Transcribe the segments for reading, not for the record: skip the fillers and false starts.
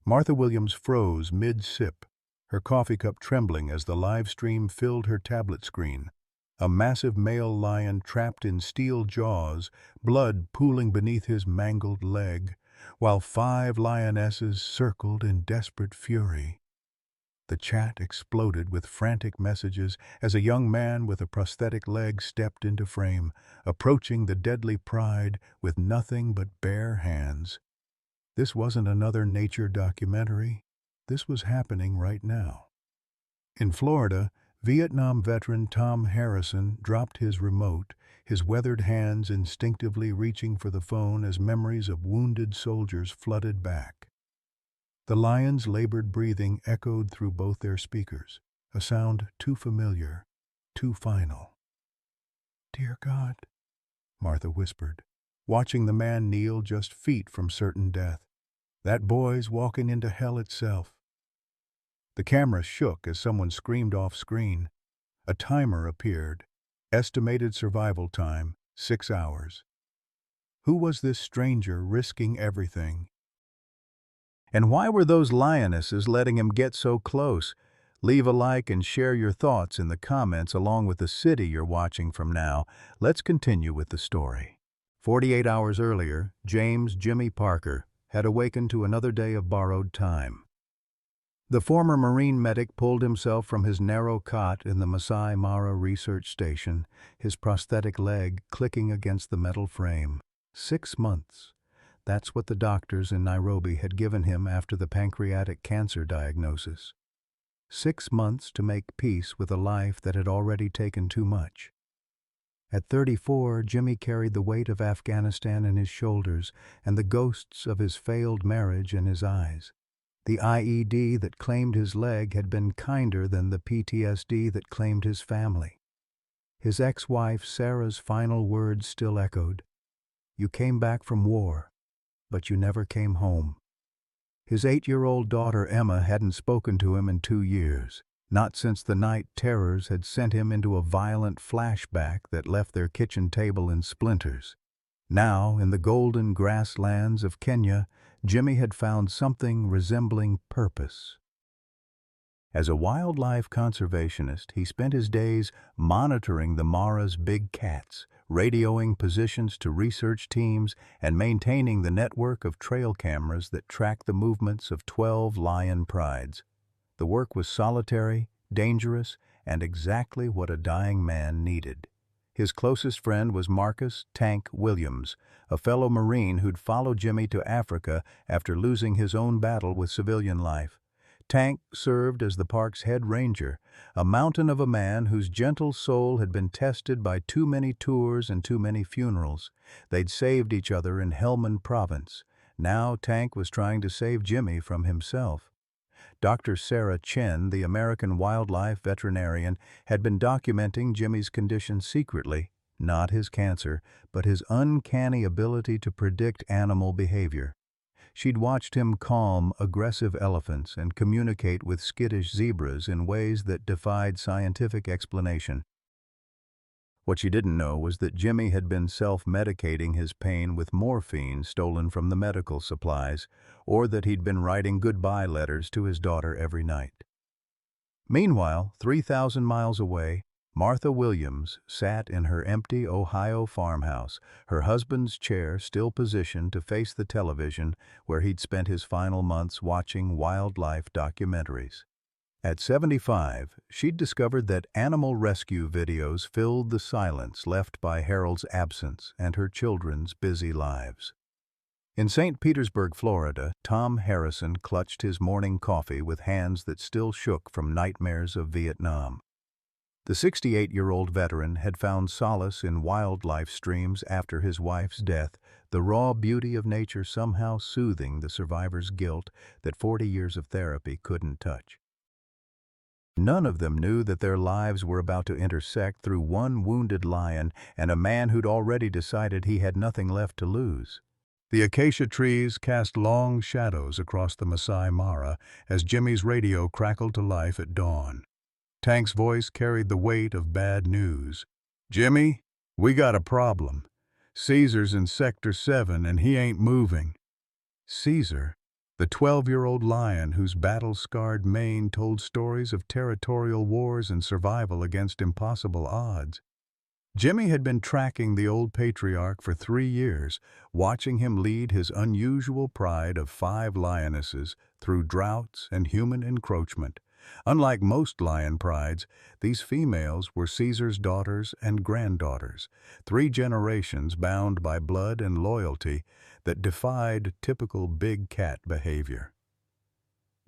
Martha Williams froze mid-sip, her coffee cup trembling as the live stream filled her tablet screen. A massive male lion trapped in steel jaws, blood pooling beneath his mangled leg, while 5 lionesses circled in desperate fury. The chat exploded with frantic messages as a young man with a prosthetic leg stepped into frame, approaching the deadly pride with nothing but bare hands. This wasn't another nature documentary. This was happening right now. In Florida, Vietnam veteran Tom Harrison dropped his remote, his weathered hands instinctively reaching for the phone as memories of wounded soldiers flooded back. The lion's labored breathing echoed through both their speakers, a sound too familiar, too final. "Dear God," Martha whispered, watching the man kneel just feet from certain death. "That boy's walking into hell itself." The camera shook as someone screamed off screen. A timer appeared. Estimated survival time, 6 hours. Who was this stranger risking everything? And why were those lionesses letting him get so close? Leave a like and share your thoughts in the comments along with the city you're watching from now. Let's continue with the story. 48 hours earlier, James Jimmy Parker had awakened to another day of borrowed time. The former Marine medic pulled himself from his narrow cot in the Masai Mara research station, his prosthetic leg clicking against the metal frame. 6 months. That's what the doctors in Nairobi had given him after the pancreatic cancer diagnosis. 6 months to make peace with a life that had already taken too much. At 34, Jimmy carried the weight of Afghanistan in his shoulders and the ghosts of his failed marriage in his eyes. The IED that claimed his leg had been kinder than the PTSD that claimed his family. His ex-wife Sarah's final words still echoed, "You came back from war, but you never came home." His 8-year-old daughter Emma hadn't spoken to him in 2 years, not since the night terrors had sent him into a violent flashback that left their kitchen table in splinters. Now, in the golden grasslands of Kenya, Jimmy had found something resembling purpose. As a wildlife conservationist, he spent his days monitoring the Mara's big cats, radioing positions to research teams, and maintaining the network of trail cameras that tracked the movements of 12 lion prides. The work was solitary, dangerous, and exactly what a dying man needed. His closest friend was Marcus "Tank" Williams, a fellow Marine who'd followed Jimmy to Africa after losing his own battle with civilian life. Tank served as the park's head ranger, a mountain of a man whose gentle soul had been tested by too many tours and too many funerals. They'd saved each other in Helmand Province. Now Tank was trying to save Jimmy from himself. Dr. Sarah Chen, the American wildlife veterinarian, had been documenting Jimmy's condition secretly, not his cancer, but his uncanny ability to predict animal behavior. She'd watched him calm aggressive elephants and communicate with skittish zebras in ways that defied scientific explanation. What she didn't know was that Jimmy had been self-medicating his pain with morphine stolen from the medical supplies, or that he'd been writing goodbye letters to his daughter every night. Meanwhile, 3,000 miles away, Martha Williams sat in her empty Ohio farmhouse, her husband's chair still positioned to face the television where he'd spent his final months watching wildlife documentaries. At 75, she'd discovered that animal rescue videos filled the silence left by Harold's absence and her children's busy lives. In St. Petersburg, Florida, Tom Harrison clutched his morning coffee with hands that still shook from nightmares of Vietnam. The 68-year-old veteran had found solace in wildlife streams after his wife's death, the raw beauty of nature somehow soothing the survivor's guilt that 40 years of therapy couldn't touch. None of them knew that their lives were about to intersect through one wounded lion and a man who'd already decided he had nothing left to lose. The acacia trees cast long shadows across the Masai Mara as Jimmy's radio crackled to life at dawn. Tank's voice carried the weight of bad news. "Jimmy, we got a problem. Caesar's in Sector 7 and he ain't moving." "Caesar?" The 12-year-old lion whose battle-scarred mane told stories of territorial wars and survival against impossible odds. Jimmy had been tracking the old patriarch for 3 years, watching him lead his unusual pride of 5 lionesses through droughts and human encroachment. Unlike most lion prides, these females were Caesar's daughters and granddaughters, 3 generations bound by blood and loyalty that defied typical big cat behavior.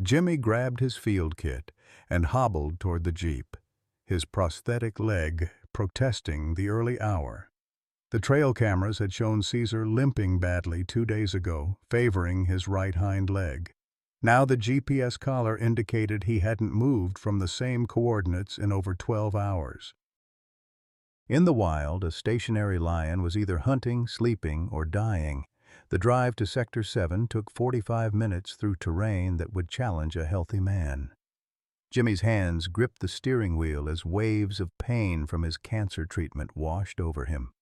Jimmy grabbed his field kit and hobbled toward the jeep, his prosthetic leg protesting the early hour. The trail cameras had shown Caesar limping badly 2 days ago, favoring his right hind leg. Now the GPS collar indicated he hadn't moved from the same coordinates in over 12 hours. In the wild, a stationary lion was either hunting, sleeping, or dying. The drive to Sector 7 took 45 minutes through terrain that would challenge a healthy man. Jimmy's hands gripped the steering wheel as waves of pain from his cancer treatment washed over him.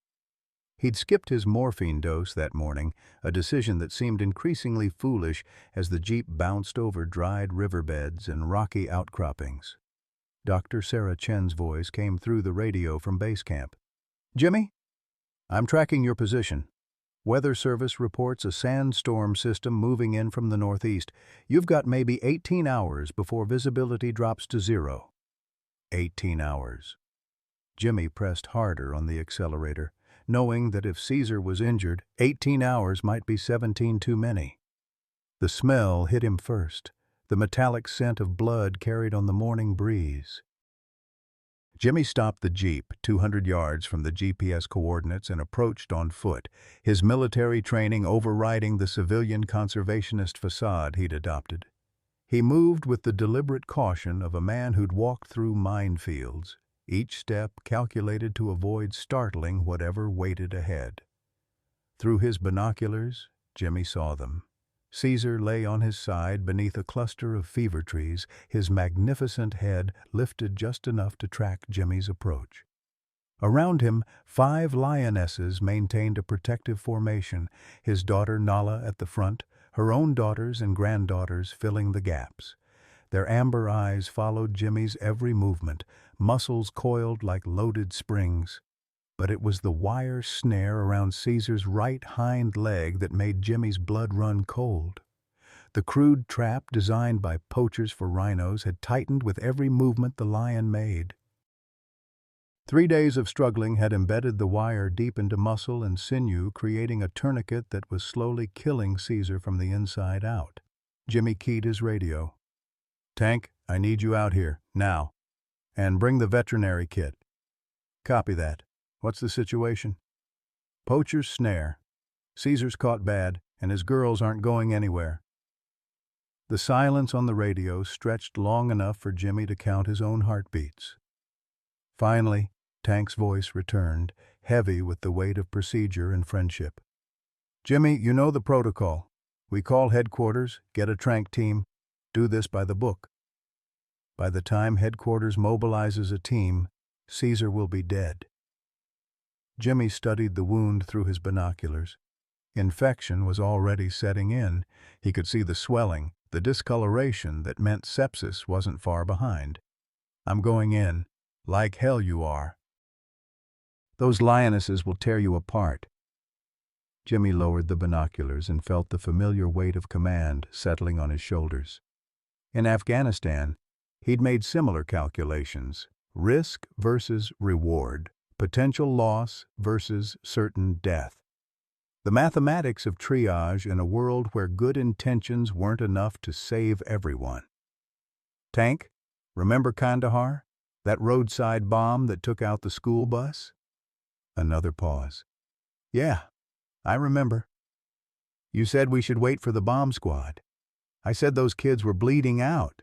He'd skipped his morphine dose that morning, a decision that seemed increasingly foolish as the jeep bounced over dried riverbeds and rocky outcroppings. Dr. Sarah Chen's voice came through the radio from base camp. "Jimmy, I'm tracking your position. Weather Service reports a sandstorm system moving in from the northeast. You've got maybe 18 hours before visibility drops to 0. 18 hours. Jimmy pressed harder on the accelerator, knowing that if Caesar was injured, 18 hours might be 17 too many. The smell hit him first, the metallic scent of blood carried on the morning breeze. Jimmy stopped the jeep 200 yards from the GPS coordinates and approached on foot, his military training overriding the civilian conservationist facade he'd adopted. He moved with the deliberate caution of a man who'd walked through minefields, each step calculated to avoid startling whatever waited ahead. Through his binoculars, Jimmy saw them. Caesar lay on his side beneath a cluster of fever trees, his magnificent head lifted just enough to track Jimmy's approach. Around him, 5 lionesses maintained a protective formation, his daughter Nala at the front, her own daughters and granddaughters filling the gaps. Their amber eyes followed Jimmy's every movement, muscles coiled like loaded springs. But it was the wire snare around Caesar's right hind leg that made Jimmy's blood run cold. The crude trap designed by poachers for rhinos had tightened with every movement the lion made. 3 days of struggling had embedded the wire deep into muscle and sinew, creating a tourniquet that was slowly killing Caesar from the inside out. Jimmy keyed his radio. "Tank, I need you out here, now. And bring the veterinary kit." "Copy that. What's the situation?" "Poacher's snare. Caesar's caught bad, and his girls aren't going anywhere." The silence on the radio stretched long enough for Jimmy to count his own heartbeats. Finally, Tank's voice returned, heavy with the weight of procedure and friendship. "Jimmy, you know the protocol. We call headquarters, get a trank team, do this by the book. By the time headquarters mobilizes a team, Caesar will be dead." Jimmy studied the wound through his binoculars. Infection was already setting in. He could see the swelling, the discoloration that meant sepsis wasn't far behind. "I'm going in. Like hell you are. Those lionesses will tear you apart." Jimmy lowered the binoculars and felt the familiar weight of command settling on his shoulders. In Afghanistan, he'd made similar calculations: risk versus reward, potential loss versus certain death. The mathematics of triage in a world where good intentions weren't enough to save everyone. "Tank, remember Kandahar? That roadside bomb that took out the school bus?" Another pause. "Yeah, I remember. You said we should wait for the bomb squad. I said those kids were bleeding out.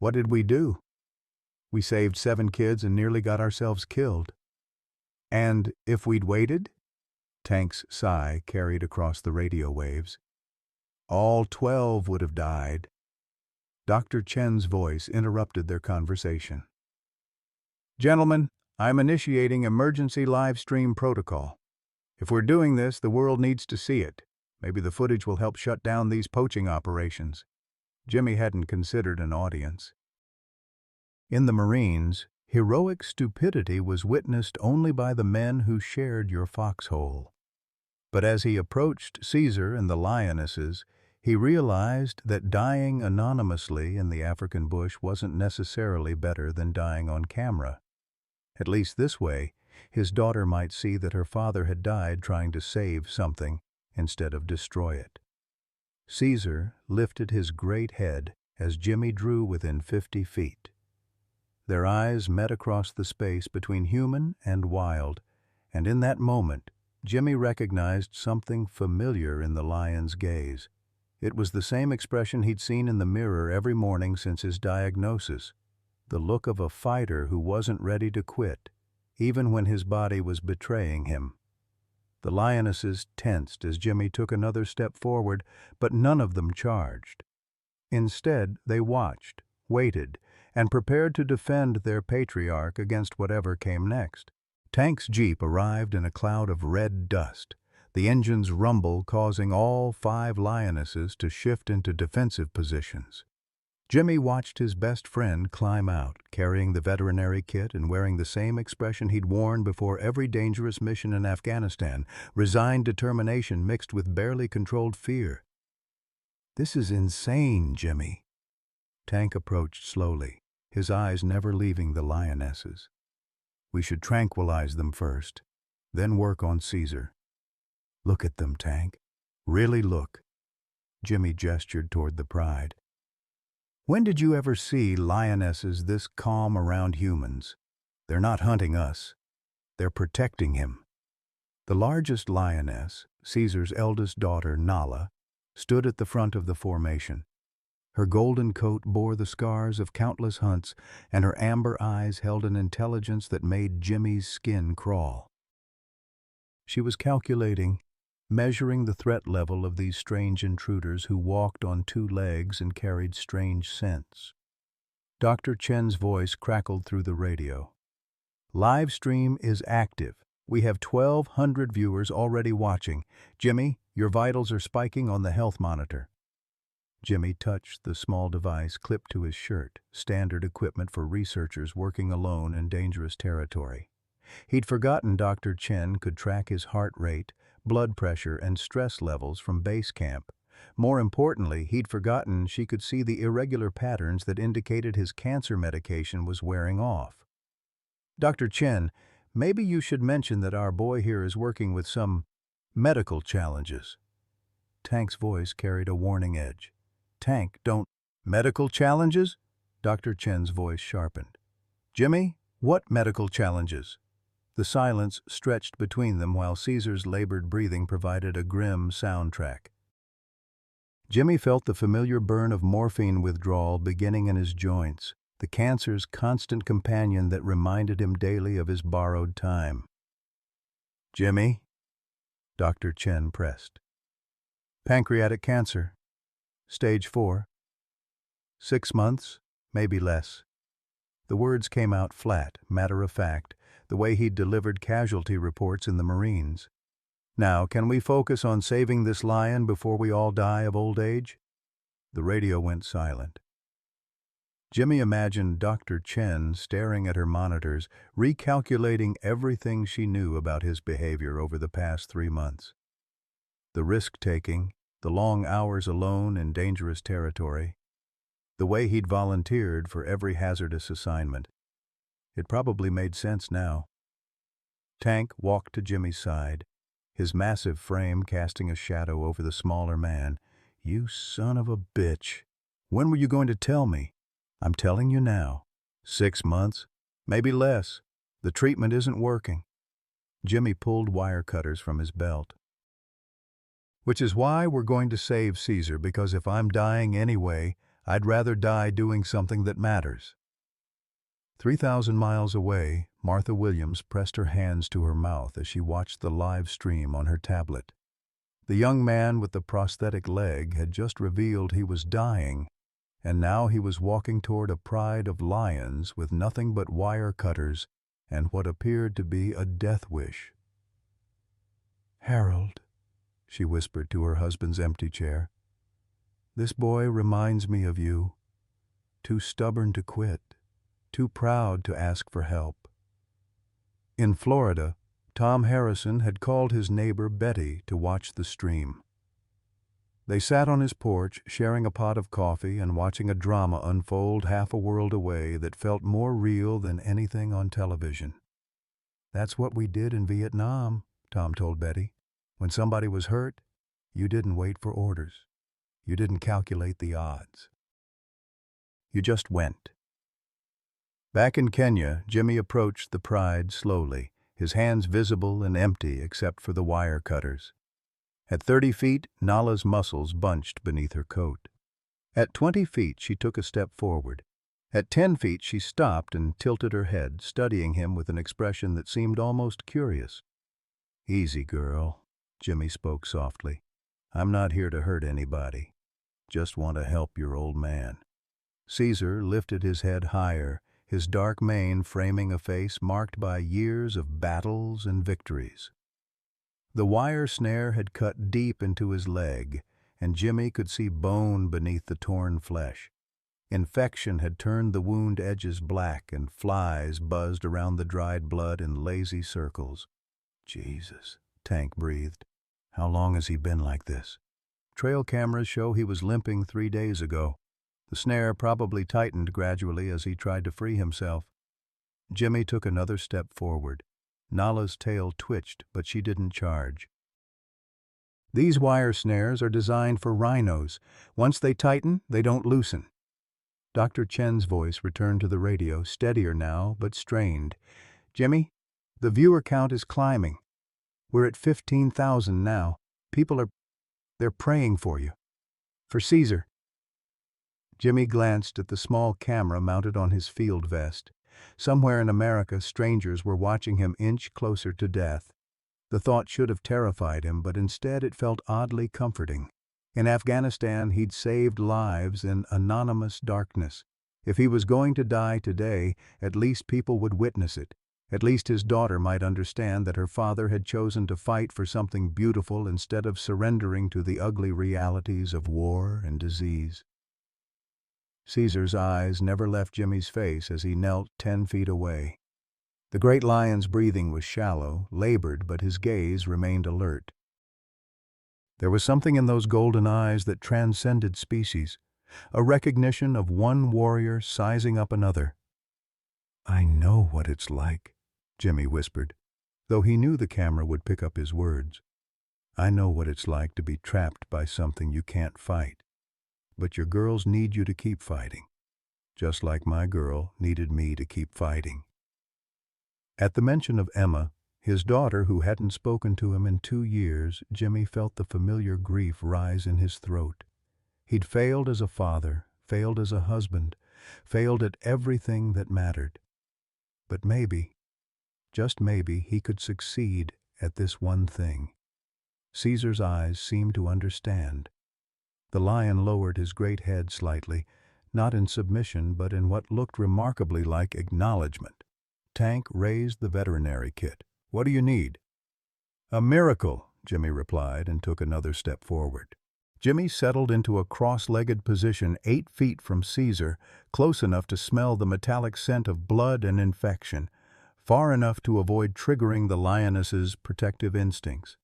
What did we do? We saved 7 kids and nearly got ourselves killed. And if we'd waited?" Tank's sigh carried across the radio waves. "All 12 would have died." Dr. Chen's voice interrupted their conversation. "Gentlemen, I'm initiating emergency live stream protocol. If we're doing this, the world needs to see it. Maybe the footage will help shut down these poaching operations. Jimmy hadn't considered an audience. In the Marines, heroic stupidity was witnessed only by the men who shared your foxhole. But as he approached Caesar and the Lionesses, he realized that dying anonymously in the African bush wasn't necessarily better than dying on camera. At least this way, his daughter might see that her father had died trying to save something instead of destroy it. Caesar lifted his great head as Jimmy drew within 50 feet. Their eyes met across the space between human and wild, and in that moment, Jimmy recognized something familiar in the lion's gaze. It was the same expression he'd seen in the mirror every morning since his diagnosis, the look of a fighter who wasn't ready to quit, even when his body was betraying him. The lionesses tensed as Jimmy took another step forward, but none of them charged. Instead, they watched, waited, and prepared to defend their patriarch against whatever came next. Tank's jeep arrived in a cloud of red dust, the engine's rumble causing all 5 lionesses to shift into defensive positions. Jimmy watched his best friend climb out, carrying the veterinary kit and wearing the same expression he'd worn before every dangerous mission in Afghanistan, resigned determination mixed with barely controlled fear. "This is insane, Jimmy." Tank approached slowly, his eyes never leaving the lionesses. "We should tranquilize them first, then work on Caesar." "Look at them, Tank. Really look." Jimmy gestured toward the pride. "When did you ever see lionesses this calm around humans? They're not hunting us. They're protecting him." The largest lioness, Caesar's eldest daughter, Nala, stood at the front of the formation. Her golden coat bore the scars of countless hunts, and her amber eyes held an intelligence that made Jimmy's skin crawl. She was calculating, measuring the threat level of these strange intruders who walked on 2 legs and carried strange scents. Dr. Chen's voice crackled through the radio. "Live stream is active. We have 1,200 viewers already watching. Jimmy, your vitals are spiking on the health monitor." Jimmy touched the small device clipped to his shirt, standard equipment for researchers working alone in dangerous territory. He'd forgotten Dr. Chen could track his heart rate, blood pressure, and stress levels from base camp. More importantly, he'd forgotten she could see the irregular patterns that indicated his cancer medication was wearing off. "Dr. Chen, maybe you should mention that our boy here is working with some medical challenges." Tank's voice carried a warning edge. "Tank, don't—" "Medical challenges?" Dr. Chen's voice sharpened. "Jimmy, what medical challenges?" The silence stretched between them while Caesar's labored breathing provided a grim soundtrack. Jimmy felt the familiar burn of morphine withdrawal beginning in his joints, the cancer's constant companion that reminded him daily of his borrowed time. "Jimmy?" Dr. Chen pressed. "Pancreatic cancer. Stage 4. 6 months, maybe less." The words came out flat, matter-of-fact, the way he'd delivered casualty reports in the Marines. "Now, can we focus on saving this lion before we all die of old age?" The radio went silent. Jimmy imagined Dr. Chen staring at her monitors, recalculating everything she knew about his behavior over the past 3 months. The risk-taking, the long hours alone in dangerous territory, the way he'd volunteered for every hazardous assignment. It probably made sense now. Tank walked to Jimmy's side, his massive frame casting a shadow over the smaller man. "You son of a bitch. When were you going to tell me?" "I'm telling you now. 6 months, maybe less. The treatment isn't working." Jimmy pulled wire cutters from his belt. "Which is why we're going to save Caesar, because if I'm dying anyway, I'd rather die doing something that matters." 3,000 miles away, Martha Williams pressed her hands to her mouth as she watched the live stream on her tablet. The young man with the prosthetic leg had just revealed he was dying, and now he was walking toward a pride of lions with nothing but wire cutters and what appeared to be a death wish. "Harold," she whispered to her husband's empty chair. "This boy reminds me of you. Too stubborn to quit, too proud to ask for help." In Florida, Tom Harrison had called his neighbor Betty to watch the stream. They sat on his porch, sharing a pot of coffee and watching a drama unfold half a world away that felt more real than anything on television. "That's what we did in Vietnam," Tom told Betty. "When somebody was hurt, you didn't wait for orders. You didn't calculate the odds. You just went." Back in Kenya, Jimmy approached the Pride slowly, his hands visible and empty except for the wire cutters. At 30 feet, Nala's muscles bunched beneath her coat. At 20 feet, she took a step forward. At 10 feet, she stopped and tilted her head, studying him with an expression that seemed almost curious. "Easy, girl," Jimmy spoke softly. "I'm not here to hurt anybody. Just want to help your old man." Caesar lifted his head higher, his dark mane framing a face marked by years of battles and victories. The wire snare had cut deep into his leg, and Jimmy could see bone beneath the torn flesh. Infection had turned the wound edges black, and flies buzzed around the dried blood in lazy circles. "Jesus," Tank breathed. "How long has he been like this?" Trail cameras show he was limping 3 days ago. The snare probably tightened gradually as he tried to free himself. Jimmy took another step forward. Nala's tail twitched, but she didn't charge. "These wire snares are designed for rhinos. Once they tighten, they don't loosen." Dr. Chen's voice returned to the radio, steadier now, but strained. "Jimmy, the viewer count is climbing. We're at 15,000 now. They're praying for you. For Caesar." Jimmy glanced at the small camera mounted on his field vest. Somewhere in America, strangers were watching him inch closer to death. The thought should have terrified him, but instead it felt oddly comforting. In Afghanistan, he'd saved lives in anonymous darkness. If he was going to die today, at least people would witness it. At least his daughter might understand that her father had chosen to fight for something beautiful instead of surrendering to the ugly realities of war and disease. Caesar's eyes never left Jimmy's face as he knelt 10 feet away. The great lion's breathing was shallow, labored, but his gaze remained alert. There was something in those golden eyes that transcended species, a recognition of one warrior sizing up another. "I know what it's like," Jimmy whispered, though he knew the camera would pick up his words. "I know what it's like to be trapped by something you can't fight. But your girls need you to keep fighting, just like my girl needed me to keep fighting." At the mention of Emma, his daughter who hadn't spoken to him in 2 years, Jimmy felt the familiar grief rise in his throat. He'd failed as a father, failed as a husband, failed at everything that mattered. But maybe, just maybe, he could succeed at this one thing. Caesar's eyes seemed to understand. The lion lowered his great head slightly, not in submission but in what looked remarkably like acknowledgement. Tank raised the veterinary kit. "What do you need?" "A miracle," Jimmy replied and took another step forward. Jimmy settled into a cross-legged position 8 feet from Caesar, close enough to smell the metallic scent of blood and infection, far enough to avoid triggering the lioness's protective instincts.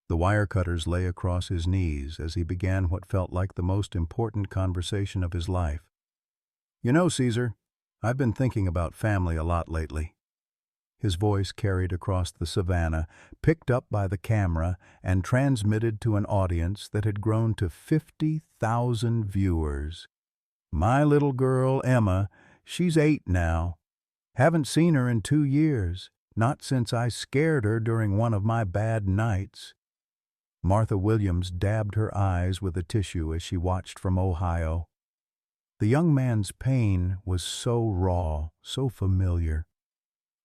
The wire cutters lay across his knees as he began what felt like the most important conversation of his life. "You know, Caesar, I've been thinking about family a lot lately." His voice carried across the savannah, picked up by the camera, and transmitted to an audience that had grown to 50,000 viewers. "My little girl, Emma, she's 8 now. Haven't seen her in 2 years, not since I scared her during one of my bad nights." Martha Williams dabbed her eyes with a tissue as she watched from Ohio. The young man's pain was so raw, so familiar.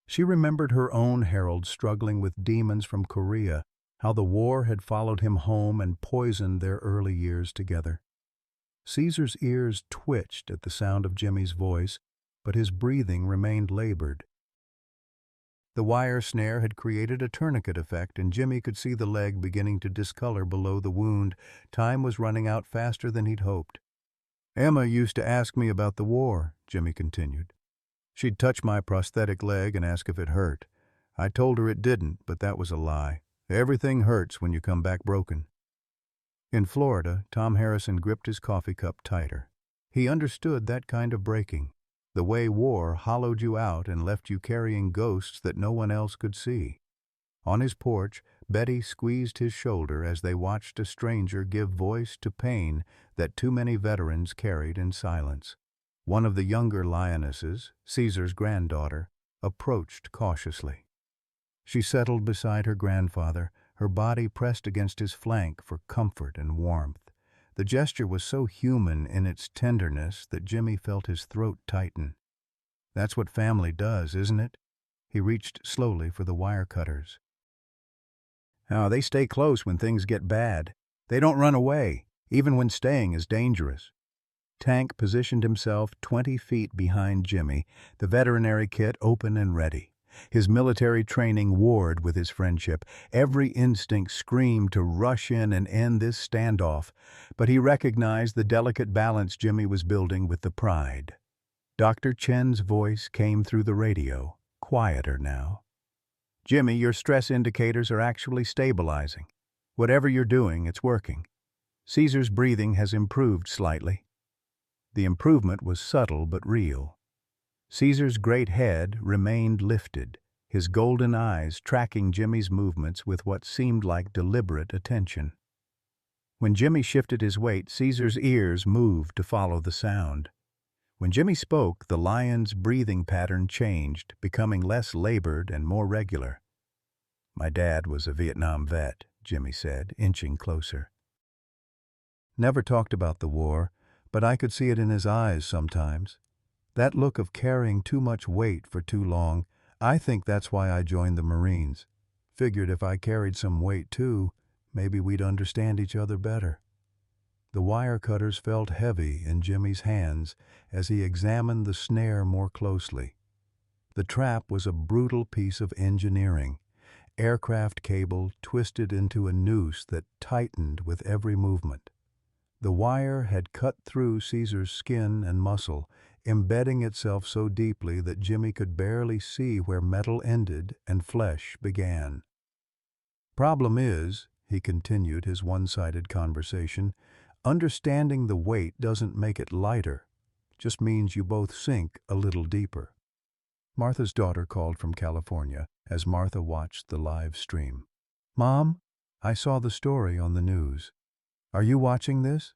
She remembered her own Harold struggling with demons from Korea, how the war had followed him home and poisoned their early years together. Caesar's ears twitched at the sound of Jimmy's voice, but his breathing remained labored. The wire snare had created a tourniquet effect, and Jimmy could see the leg beginning to discolor below the wound. Time was running out faster than he'd hoped. Emma used to ask me about the war, Jimmy continued. She'd touch my prosthetic leg and ask if it hurt. I told her it didn't, but that was a lie. Everything hurts when you come back broken. In Florida, Tom Harrison gripped his coffee cup tighter. He understood that kind of breaking, the way war hollowed you out and left you carrying ghosts that no one else could see. On his porch, Betty squeezed his shoulder as they watched a stranger give voice to pain that too many veterans carried in silence. One of the younger Lionesses, Caesar's granddaughter, approached cautiously. She settled beside her grandfather, her body pressed against his flank for comfort and warmth. The gesture was so human in its tenderness that Jimmy felt his throat tighten. That's what family does, isn't it? He reached slowly for the wire cutters. Oh, they stay close when things get bad. They don't run away, even when staying is dangerous. Tank positioned himself 20 feet behind Jimmy, the veterinary kit open and ready. His military training warred with his friendship. Every instinct screamed to rush in and end this standoff, but he recognized the delicate balance Jimmy was building with the pride. Dr. Chen's voice came through the radio, quieter now. Jimmy, your stress indicators are actually stabilizing. Whatever you're doing, it's working. Caesar's breathing has improved slightly. The improvement was subtle but real. Caesar's great head remained lifted, his golden eyes tracking Jimmy's movements with what seemed like deliberate attention. When Jimmy shifted his weight, Caesar's ears moved to follow the sound. When Jimmy spoke, the lion's breathing pattern changed, becoming less labored and more regular. My dad was a Vietnam vet, Jimmy said, inching closer. Never talked about the war, but I could see it in his eyes sometimes. That look of carrying too much weight for too long. I think that's why I joined the Marines. Figured if I carried some weight too, maybe we'd understand each other better. The wire cutters felt heavy in Jimmy's hands as he examined the snare more closely. The trap was a brutal piece of engineering. Aircraft cable twisted into a noose that tightened with every movement. The wire had cut through Caesar's skin and muscle, embedding itself so deeply that Jimmy could barely see where metal ended and flesh began. Problem is, he continued his one-sided conversation, understanding the weight doesn't make it lighter, just means you both sink a little deeper. Martha's daughter called from California as Martha watched the live stream. Mom, I saw the story on the news. Are you watching this?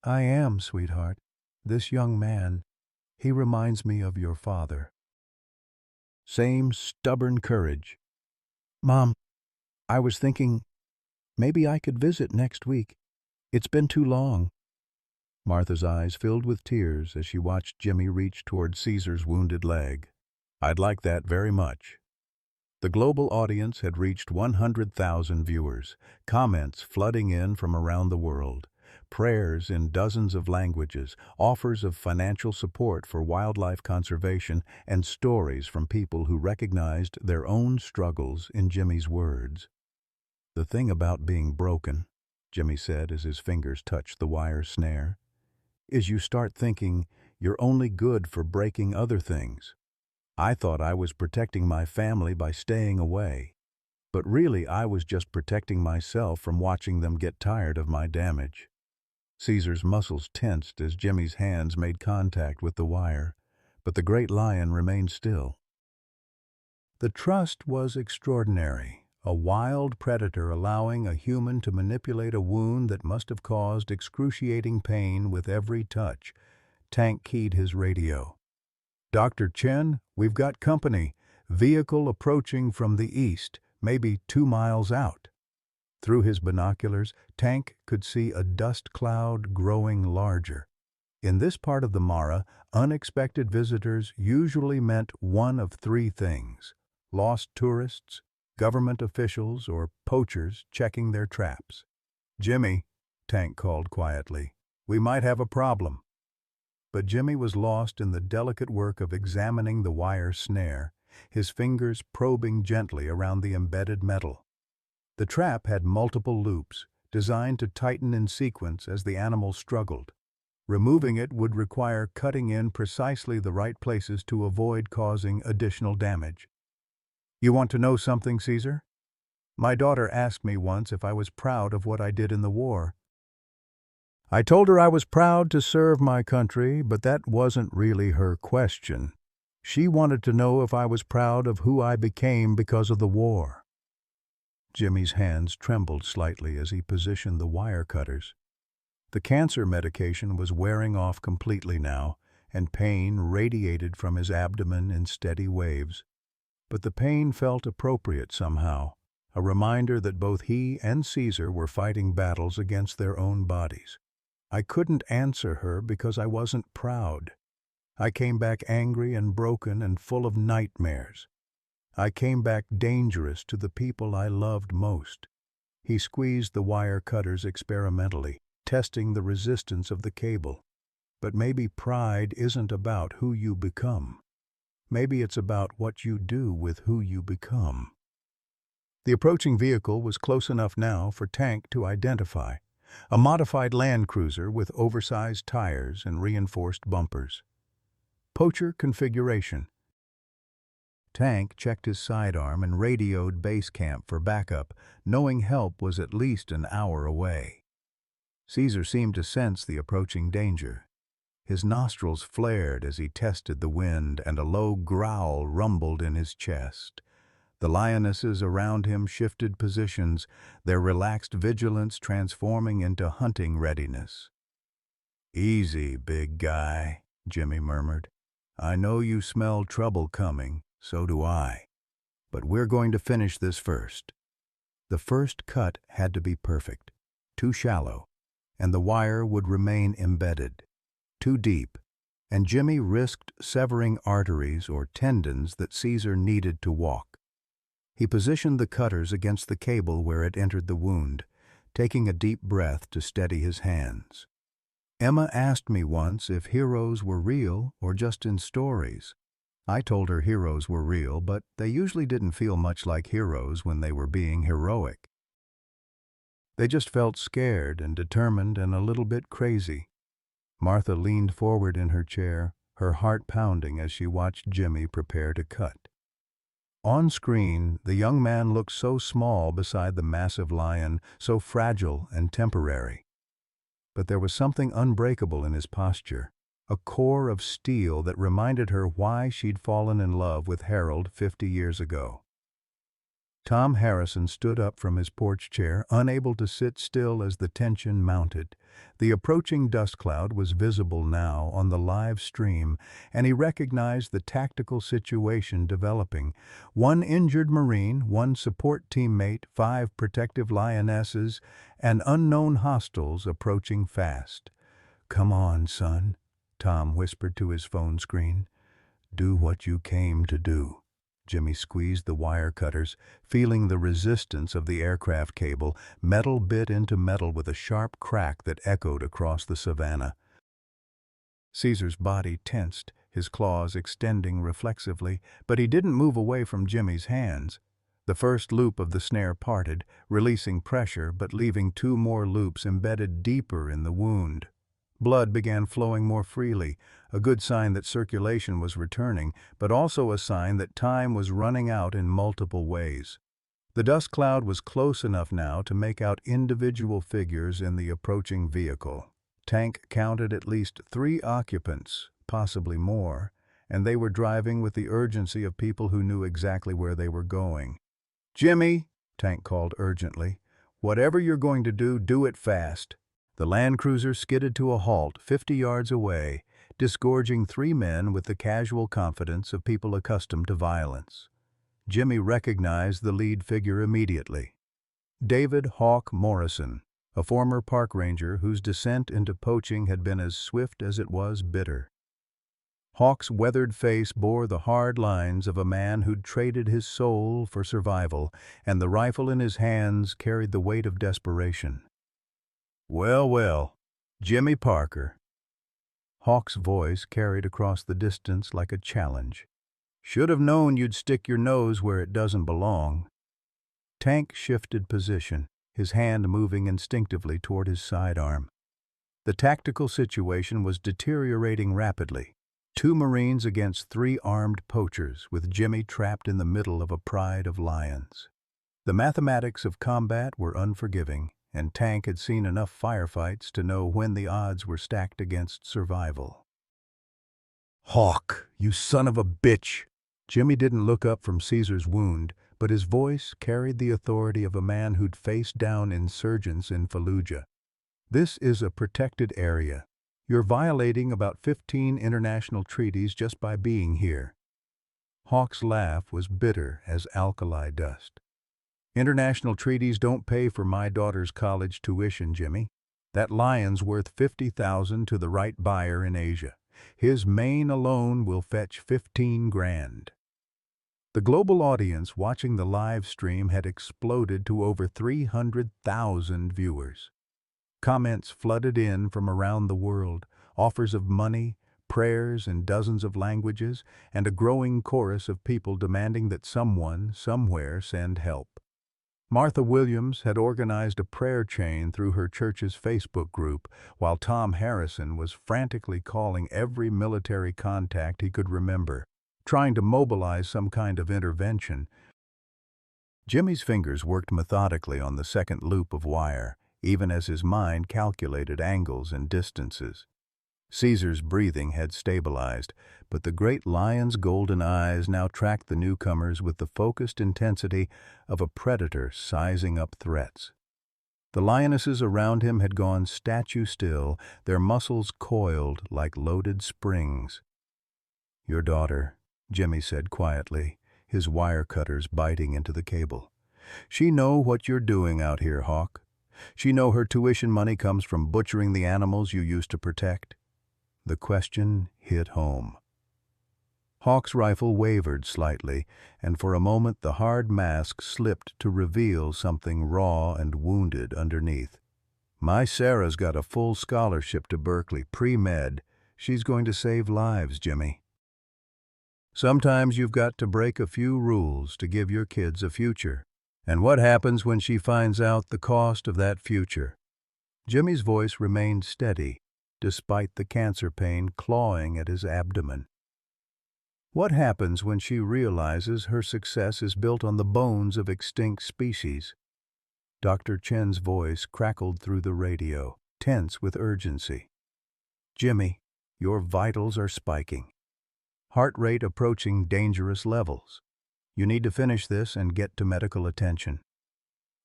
I am, sweetheart. This young man, he reminds me of your father. Same stubborn courage. Mom, I was thinking maybe I could visit next week. It's been too long. Martha's eyes filled with tears as she watched Jimmy reach toward Caesar's wounded leg. I'd like that very much. The global audience had reached 100,000 viewers, comments flooding in from around the world, prayers in dozens of languages, offers of financial support for wildlife conservation, and stories from people who recognized their own struggles in Jimmy's words. The thing about being broken, Jimmy said as his fingers touched the wire snare, is you start thinking you're only good for breaking other things. I thought I was protecting my family by staying away, but really I was just protecting myself from watching them get tired of my damage. Caesar's muscles tensed as Jimmy's hands made contact with the wire, but the great lion remained still. The trust was extraordinary, a wild predator allowing a human to manipulate a wound that must have caused excruciating pain with every touch. Tank keyed his radio. Dr. Chen, we've got company. Vehicle approaching from the east, maybe 2 miles out. Through his binoculars, Tank could see a dust cloud growing larger. In this part of the Mara, unexpected visitors usually meant one of 3 things: lost tourists, government officials, or poachers checking their traps. Jimmy, Tank called quietly, we might have a problem. But Jimmy was lost in the delicate work of examining the wire snare. his fingers probing gently around the embedded metal. The trap had multiple loops, designed to tighten in sequence as the animal struggled. Removing it would require cutting in precisely the right places to avoid causing additional damage. "You want to know something, Caesar? My daughter asked me once if I was proud of what I did in the war. I told her I was proud to serve my country, but that wasn't really her question. She wanted to know if I was proud of who I became because of the war." Jimmy's hands trembled slightly as he positioned the wire cutters. The cancer medication was wearing off completely now, and pain radiated from his abdomen in steady waves. But the pain felt appropriate somehow, a reminder that both he and Caesar were fighting battles against their own bodies. I couldn't answer her because I wasn't proud. I came back angry and broken and full of nightmares. I came back dangerous to the people I loved most. He squeezed the wire cutters experimentally, testing the resistance of the cable. But maybe pride isn't about who you become. Maybe it's about what you do with who you become. The approaching vehicle was close enough now for Tank to identify. A modified Land Cruiser with oversized tires and reinforced bumpers. Poacher configuration. Tank checked his sidearm and radioed base camp for backup, knowing help was at least an hour away. Caesar seemed to sense the approaching danger. His nostrils flared as he tested the wind, and a low growl rumbled in his chest. The lionesses around him shifted positions, their relaxed vigilance transforming into hunting readiness. "Easy, big guy," Jimmy murmured. "I know you smell trouble coming, so do I. But we're going to finish this first." The first cut had to be perfect, too shallow, and the wire would remain embedded. Too deep, and Jimmy risked severing arteries or tendons that Caesar needed to walk. He positioned the cutters against the cable where it entered the wound, taking a deep breath to steady his hands. "Emma asked me once if heroes were real or just in stories. I told her heroes were real, but they usually didn't feel much like heroes when they were being heroic. They just felt scared and determined and a little bit crazy." Martha leaned forward in her chair, her heart pounding as she watched Jimmy prepare to cut. On screen, the young man looked so small beside the massive lion, so fragile and temporary. But there was something unbreakable in his posture, a core of steel that reminded her why she'd fallen in love with Harold 50 years ago. Tom Harrison stood up from his porch chair, unable to sit still as the tension mounted. The approaching dust cloud was visible now on the live stream, and he recognized the tactical situation developing. One injured Marine, one support teammate, 5 protective lionesses, and unknown hostiles approaching fast. "Come on, son," Tom whispered to his phone screen. "Do what you came to do." Jimmy squeezed the wire cutters, feeling the resistance of the aircraft cable. Metal bit into metal with a sharp crack that echoed across the savannah. Caesar's body tensed, his claws extending reflexively, but he didn't move away from Jimmy's hands. The first loop of the snare parted, releasing pressure but leaving 2 more loops embedded deeper in the wound. Blood began flowing more freely, a good sign that circulation was returning, but also a sign that time was running out in multiple ways. The dust cloud was close enough now to make out individual figures in the approaching vehicle. Tank counted at least 3 occupants, possibly more, and they were driving with the urgency of people who knew exactly where they were going. "Jimmy," Tank called urgently, "whatever you're going to do, do it fast." The Land Cruiser skidded to a halt 50 yards away, disgorging 3 men with the casual confidence of people accustomed to violence. Jimmy recognized the lead figure immediately. David "Hawk" Morrison, a former park ranger whose descent into poaching had been as swift as it was bitter. Hawk's weathered face bore the hard lines of a man who'd traded his soul for survival, and the rifle in his hands carried the weight of desperation. "Well, well, Jimmy Parker." Hawk's voice carried across the distance like a challenge. Should have known you'd stick your nose where it doesn't belong. Tank shifted position, his hand moving instinctively toward his sidearm. The tactical situation was deteriorating rapidly. 2 Marines against 3 armed poachers, with Jimmy trapped in the middle of a pride of lions. The mathematics of combat were unforgiving, and Tank had seen enough firefights to know when the odds were stacked against survival. "Hawk, you son of a bitch!" Jimmy didn't look up from Caesar's wound, but his voice carried the authority of a man who'd faced down insurgents in Fallujah. "This is a protected area. You're violating about 15 international treaties just by being here." Hawk's laugh was bitter as alkali dust. "International treaties don't pay for my daughter's college tuition, Jimmy. That lion's worth 50,000 to the right buyer in Asia. His mane alone will fetch 15 grand. The global audience watching the live stream had exploded to over 300,000 viewers. Comments flooded in from around the world, offers of money, prayers in dozens of languages, and a growing chorus of people demanding that someone, somewhere, send help. Martha Williams had organized a prayer chain through her church's Facebook group, while Tom Harrison was frantically calling every military contact he could remember, trying to mobilize some kind of intervention. Jimmy's fingers worked methodically on the second loop of wire, even as his mind calculated angles and distances. Caesar's breathing had stabilized, but the great lion's golden eyes now tracked the newcomers with the focused intensity of a predator sizing up threats. The lionesses around him had gone statue still, their muscles coiled like loaded springs. "Your daughter," Jimmy said quietly, his wire cutters biting into the cable. "She know what you're doing out here, Hawk. She know her tuition money comes from butchering the animals you used to protect." The question hit home. Hawk's rifle wavered slightly, and for a moment the hard mask slipped to reveal something raw and wounded underneath. "My Sarah's got a full scholarship to Berkeley, pre-med. She's going to save lives, Jimmy. Sometimes you've got to break a few rules to give your kids a future. And what happens when she finds out the cost of that future?" Jimmy's voice remained steady, despite the cancer pain clawing at his abdomen. "What happens when she realizes her success is built on the bones of extinct species?" Dr. Chen's voice crackled through the radio, tense with urgency. "Jimmy, your vitals are spiking. Heart rate approaching dangerous levels. You need to finish this and get to medical attention."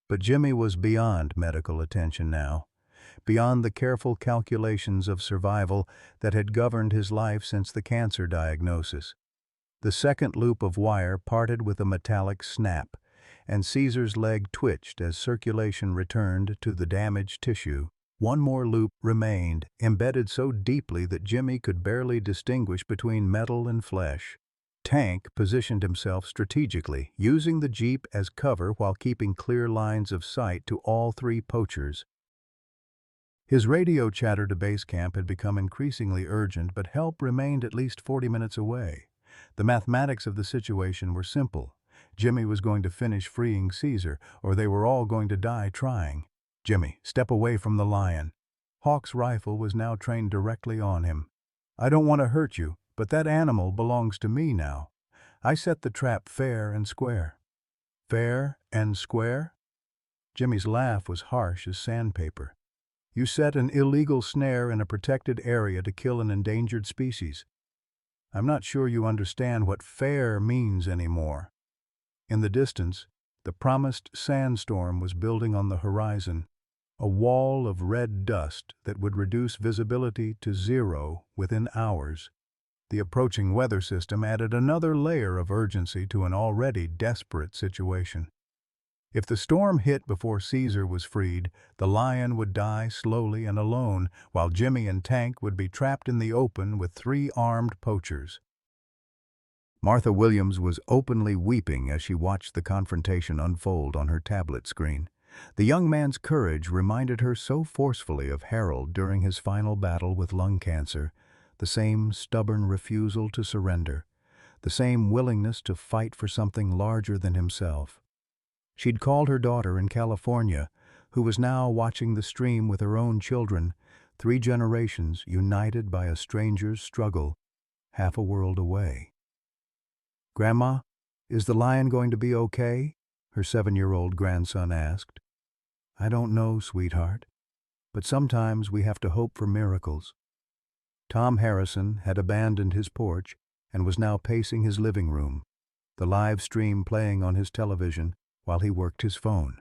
But Jimmy was beyond medical attention now, beyond the careful calculations of survival that had governed his life since the cancer diagnosis. The second loop of wire parted with a metallic snap, and Caesar's leg twitched as circulation returned to the damaged tissue. One more loop remained, embedded so deeply that Jimmy could barely distinguish between metal and flesh. Tank positioned himself strategically, using the Jeep as cover while keeping clear lines of sight to all 3 poachers. His radio chatter to base camp had become increasingly urgent, but help remained at least 40 minutes away. The mathematics of the situation were simple. Jimmy was going to finish freeing Caesar, or they were all going to die trying. "Jimmy, step away from the lion." Hawk's rifle was now trained directly on him. "I don't want to hurt you, but that animal belongs to me now. I set the trap fair and square." "Fair and square?" Jimmy's laugh was harsh as sandpaper. "You set an illegal snare in a protected area to kill an endangered species. I'm not sure you understand what fair means anymore." In the distance, the promised sandstorm was building on the horizon, a wall of red dust that would reduce visibility to 0 within hours. The approaching weather system added another layer of urgency to an already desperate situation. If the storm hit before Caesar was freed, the lion would die slowly and alone, while Jimmy and Tank would be trapped in the open with 3 armed poachers. Martha Williams was openly weeping as she watched the confrontation unfold on her tablet screen. The young man's courage reminded her so forcefully of Harold during his final battle with lung cancer, the same stubborn refusal to surrender. the same willingness to fight for something larger than himself. She'd called her daughter in California, who was now watching the stream with her own children, 3 generations united by a stranger's struggle, half a world away. "Grandma, is the lion going to be okay?" her 7-year-old grandson asked. "I don't know, sweetheart, but sometimes we have to hope for miracles." Tom Harrison had abandoned his porch and was now pacing his living room, the live stream playing on his television while he worked his phone.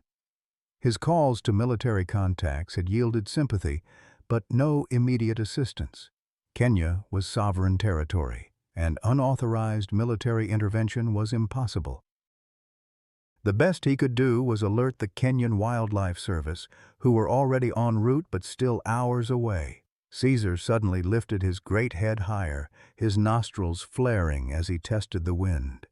His calls to military contacts had yielded sympathy, but no immediate assistance. Kenya was sovereign territory, and unauthorized military intervention was impossible. The best he could do was alert the Kenyan Wildlife Service, who were already en route but still hours away. Caesar suddenly lifted his great head higher, his nostrils flaring as he tested the wind.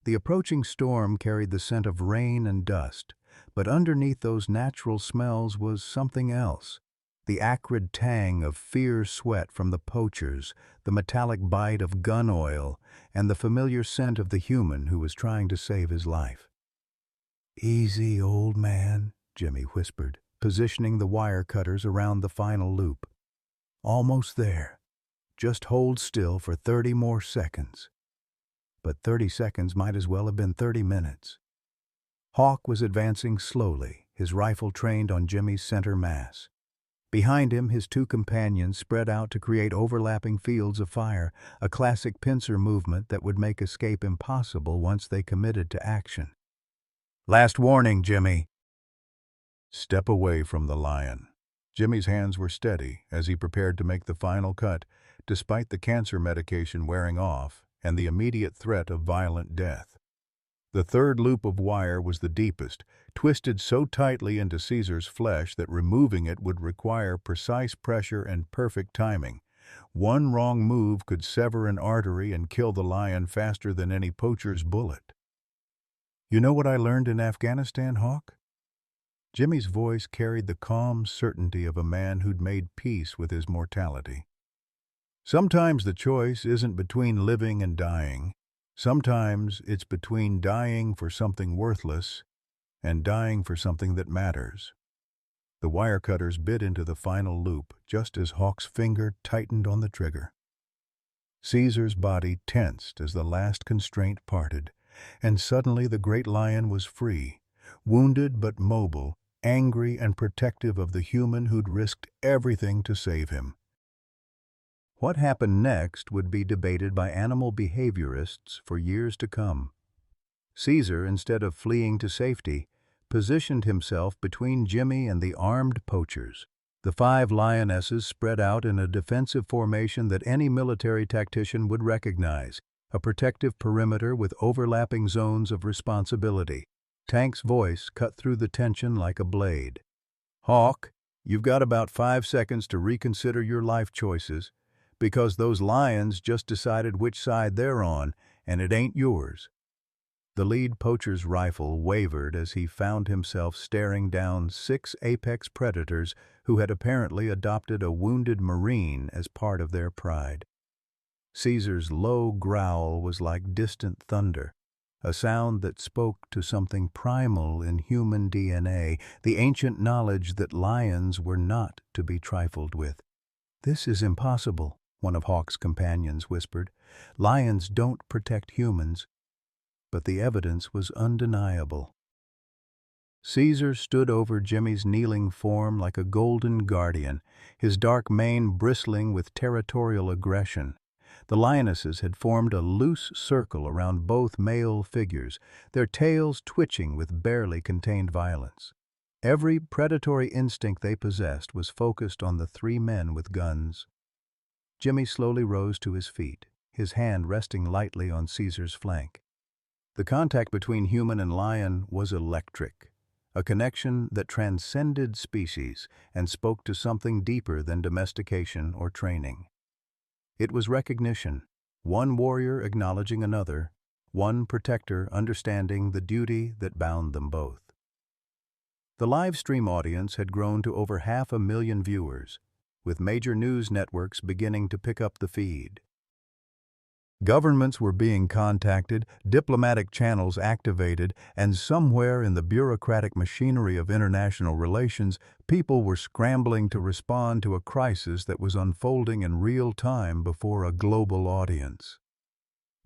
The approaching storm carried the scent of rain and dust, but underneath those natural smells was something else. The acrid tang of fierce sweat from the poachers, the metallic bite of gun oil, and the familiar scent of the human who was trying to save his life. "Easy, old man," Jimmy whispered, positioning the wire cutters around the final loop. "Almost there. Just hold still for 30 more seconds." But 30 seconds might as well have been 30 minutes. Hawk was advancing slowly, his rifle trained on Jimmy's center mass. Behind him, his 2 companions spread out to create overlapping fields of fire, a classic pincer movement that would make escape impossible once they committed to action. "Last warning, Jimmy." "Step away from the lion." Jimmy's hands were steady as he prepared to make the final cut, despite the cancer medication wearing off and the immediate threat of violent death. The 3rd loop of wire was the deepest, twisted so tightly into Caesar's flesh that removing it would require precise pressure and perfect timing. One wrong move could sever an artery and kill the lion faster than any poacher's bullet. "You know what I learned in Afghanistan, Hawk?" Jimmy's voice carried the calm certainty of a man who'd made peace with his mortality. "Sometimes the choice isn't between living and dying. Sometimes it's between dying for something worthless and dying for something that matters." The wire cutters bit into the final loop just as Hawk's finger tightened on the trigger. Caesar's body tensed as the last constraint parted, and suddenly the great lion was free, wounded but mobile, angry and protective of the human who'd risked everything to save him. What happened next would be debated by animal behaviorists for years to come. Caesar, instead of fleeing to safety, positioned himself between Jimmy and the armed poachers. The 5 lionesses spread out in a defensive formation that any military tactician would recognize, a protective perimeter with overlapping zones of responsibility. Tank's voice cut through the tension like a blade. "Hawk, you've got about 5 seconds to reconsider your life choices, because those lions just decided which side they're on, and it ain't yours." The lead poacher's rifle wavered as he found himself staring down 6 apex predators who had apparently adopted a wounded Marine as part of their pride. Caesar's low growl was like distant thunder, a sound that spoke to something primal in human DNA, the ancient knowledge that lions were not to be trifled with. "This is impossible," one of Hawk's companions whispered. "Lions don't protect humans." But the evidence was undeniable. Caesar stood over Jimmy's kneeling form like a golden guardian, his dark mane bristling with territorial aggression. The lionesses had formed a loose circle around both male figures, their tails twitching with barely contained violence. Every predatory instinct they possessed was focused on the 3 men with guns. Jimmy slowly rose to his feet, his hand resting lightly on Caesar's flank. The contact between human and lion was electric, a connection that transcended species and spoke to something deeper than domestication or training. It was recognition, one warrior acknowledging another, one protector understanding the duty that bound them both. The live stream audience had grown to over 500,000 viewers, with major news networks beginning to pick up the feed. Governments were being contacted, diplomatic channels activated, and somewhere in the bureaucratic machinery of international relations, people were scrambling to respond to a crisis that was unfolding in real time before a global audience.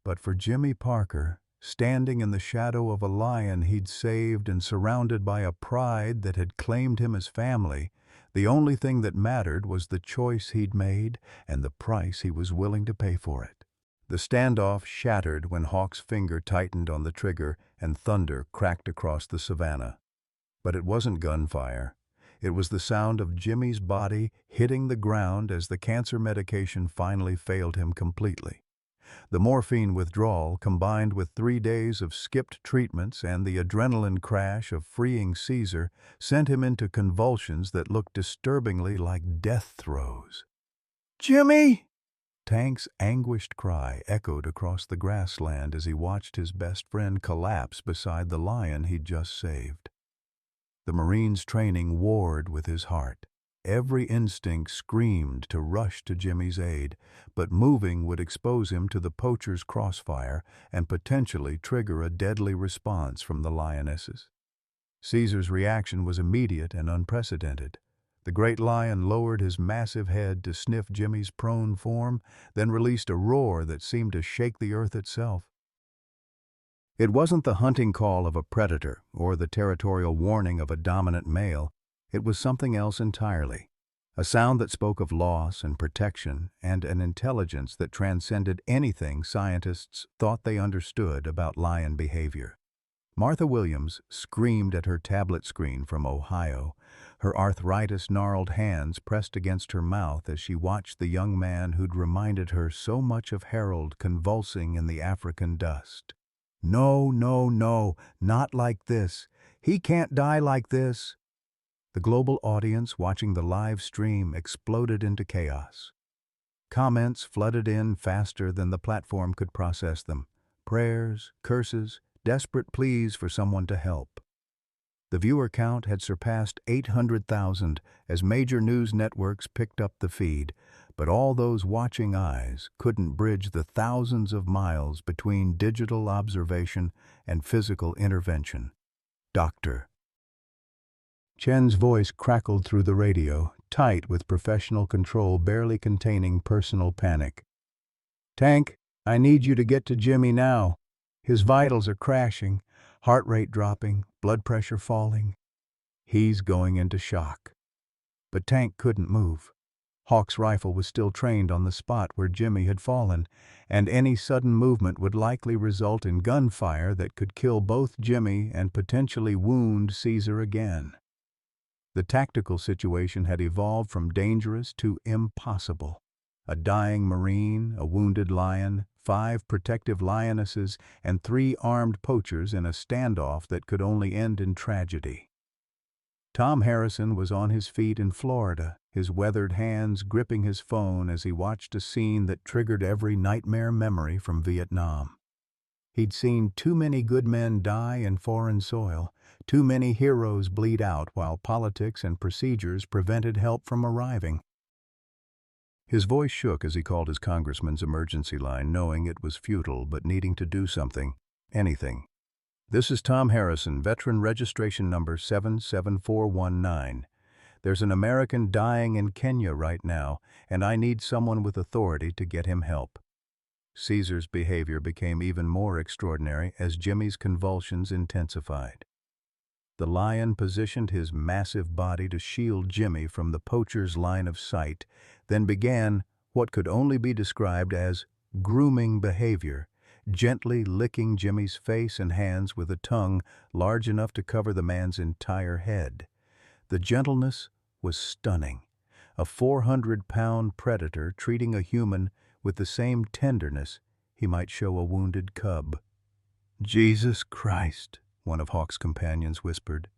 But for Jimmy Parker, standing in the shadow of a lion he'd saved and surrounded by a pride that had claimed him as family, the only thing that mattered was the choice he'd made and the price he was willing to pay for it. The standoff shattered when Hawk's finger tightened on the trigger and thunder cracked across the savannah. But it wasn't gunfire. It was the sound of Jimmy's body hitting the ground as the cancer medication finally failed him completely. The morphine withdrawal, combined with 3 days of skipped treatments and the adrenaline crash of freeing Caesar, sent him into convulsions that looked disturbingly like death throes. "Jimmy!" Tank's anguished cry echoed across the grassland as he watched his best friend collapse beside the lion he'd just saved. The Marine's training warred with his heart. Every instinct screamed to rush to Jimmy's aid, but moving would expose him to the poacher's crossfire and potentially trigger a deadly response from the Lionesses. Caesar's reaction was immediate and unprecedented. The great lion lowered his massive head to sniff Jimmy's prone form, then released a roar that seemed to shake the earth itself. It wasn't the hunting call of a predator or the territorial warning of a dominant male. It was something else entirely. A sound that spoke of loss and protection and an intelligence that transcended anything scientists thought they understood about lion behavior. Martha Williams screamed at her tablet screen from Ohio, her arthritis-gnarled hands pressed against her mouth as she watched the young man who'd reminded her so much of Harold convulsing in the African dust. "No, no, no, not like this. He can't die like this." The global audience watching the live stream exploded into chaos. Comments flooded in faster than the platform could process them. Prayers, curses, desperate pleas for someone to help. The viewer count had surpassed 800,000 as major news networks picked up the feed, but all those watching eyes couldn't bridge the thousands of miles between digital observation and physical intervention. "Doctor." Chen's voice crackled through the radio, tight with professional control barely containing personal panic. "Tank, I need you to get to Jimmy now. His vitals are crashing, heart rate dropping, blood pressure falling. He's going into shock." But Tank couldn't move. Hawk's rifle was still trained on the spot where Jimmy had fallen, and any sudden movement would likely result in gunfire that could kill both Jimmy and potentially wound Caesar again. The tactical situation had evolved from dangerous to impossible. A dying Marine, a wounded lion, 5 protective lionesses, and 3 armed poachers in a standoff that could only end in tragedy. Tom Harrison was on his feet in Florida, his weathered hands gripping his phone as he watched a scene that triggered every nightmare memory from Vietnam. He'd seen too many good men die in foreign soil, too many heroes bleed out while politics and procedures prevented help from arriving. His voice shook as he called his congressman's emergency line, knowing it was futile but needing to do something, anything. "This is Tom Harrison, veteran registration number 77419. There's an American dying in Kenya right now, and I need someone with authority to get him help." Caesar's behavior became even more extraordinary as Jimmy's convulsions intensified. The lion positioned his massive body to shield Jimmy from the poacher's line of sight, then began what could only be described as grooming behavior, gently licking Jimmy's face and hands with a tongue large enough to cover the man's entire head. The gentleness was stunning. A 400-pound predator treating a human with the same tenderness he might show a wounded cub. "Jesus Christ," one of Hawk's companions whispered.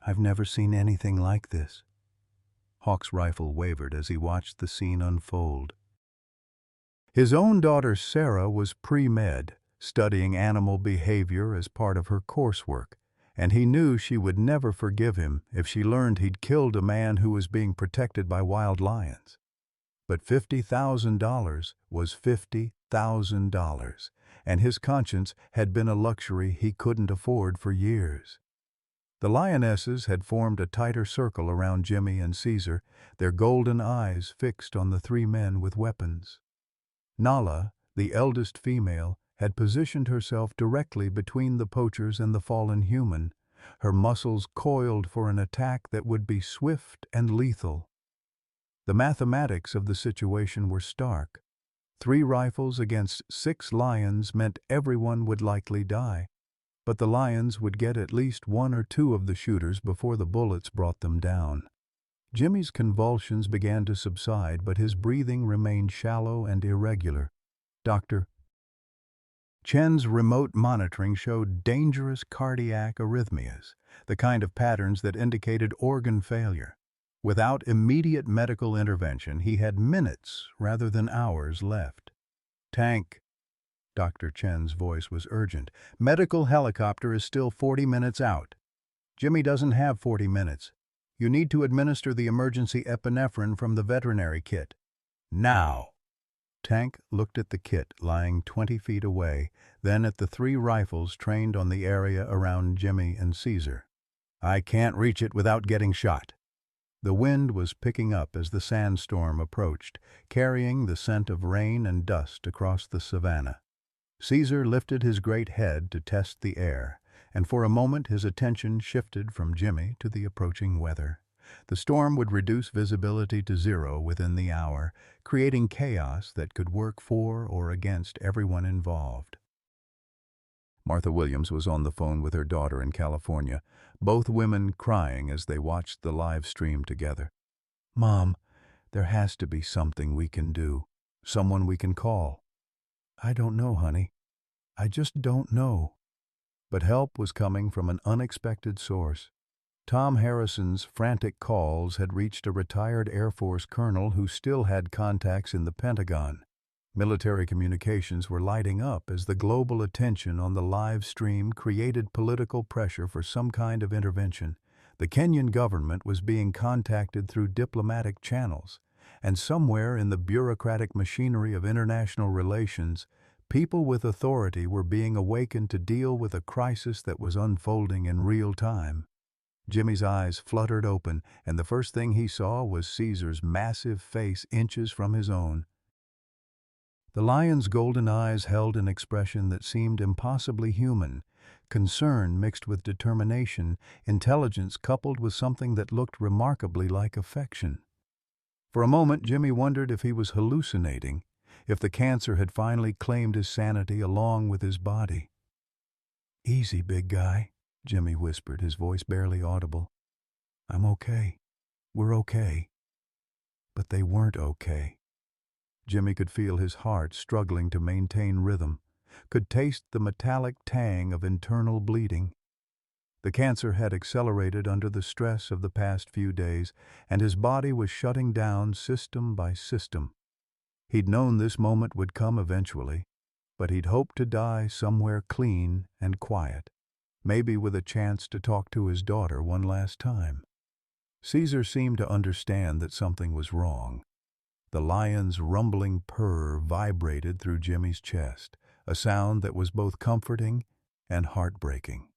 "I've never seen anything like this." Hawk's rifle wavered as he watched the scene unfold. His own daughter Sarah was pre-med, studying animal behavior as part of her coursework, and he knew she would never forgive him if she learned he'd killed a man who was being protected by wild lions. But $50,000 was $50,000, and his conscience had been a luxury he couldn't afford for years. The Lionesses had formed a tighter circle around Jimmy and Caesar, their golden eyes fixed on the three men with weapons. Nala, the eldest female, had positioned herself directly between the poachers and the fallen human, her muscles coiled for an attack that would be swift and lethal. The mathematics of the situation were stark. 3 rifles against 6 lions meant everyone would likely die, but the lions would get at least 1 or 2 of the shooters before the bullets brought them down. Jimmy's convulsions began to subside, but his breathing remained shallow and irregular. Dr. Chen's remote monitoring showed dangerous cardiac arrhythmias, the kind of patterns that indicated organ failure. Without immediate medical intervention, he had minutes rather than hours left. Tank. Dr. Chen's voice was urgent. Medical helicopter is still 40 minutes out. Jimmy doesn't have 40 minutes. You need to administer the emergency epinephrine from the veterinary kit. Now. Tank looked at the kit lying 20 feet away, then at the 3 rifles trained on the area around Jimmy and Caesar. I can't reach it without getting shot. The wind was picking up as the sandstorm approached, carrying the scent of rain and dust across the savannah. Caesar lifted his great head to test the air, and for a moment his attention shifted from Jimmy to the approaching weather. The storm would reduce visibility to 0 within the hour, creating chaos that could work for or against everyone involved. Martha Williams was on the phone with her daughter in California, both women crying as they watched the live stream together. Mom, there has to be something we can do, someone we can call. I don't know, honey. I just don't know. But help was coming from an unexpected source. Tom Harrison's frantic calls had reached a retired Air Force colonel who still had contacts in the Pentagon. Military communications were lighting up as the global attention on the live stream created political pressure for some kind of intervention. The Kenyan government was being contacted through diplomatic channels, and somewhere in the bureaucratic machinery of international relations, people with authority were being awakened to deal with a crisis that was unfolding in real time. Jimmy's eyes fluttered open, and the first thing he saw was Caesar's massive face inches from his own. The lion's golden eyes held an expression that seemed impossibly human, concern mixed with determination, intelligence coupled with something that looked remarkably like affection. For a moment, Jimmy wondered if he was hallucinating, if the cancer had finally claimed his sanity along with his body. Easy, big guy, Jimmy whispered, his voice barely audible. I'm okay. We're okay. But they weren't okay. Jimmy could feel his heart struggling to maintain rhythm, could taste the metallic tang of internal bleeding. The cancer had accelerated under the stress of the past few days, and his body was shutting down system by system. He'd known this moment would come eventually, but he'd hoped to die somewhere clean and quiet, maybe with a chance to talk to his daughter one last time. Caesar seemed to understand that something was wrong. The lion's rumbling purr vibrated through Jimmy's chest, a sound that was both comforting and heartbreaking.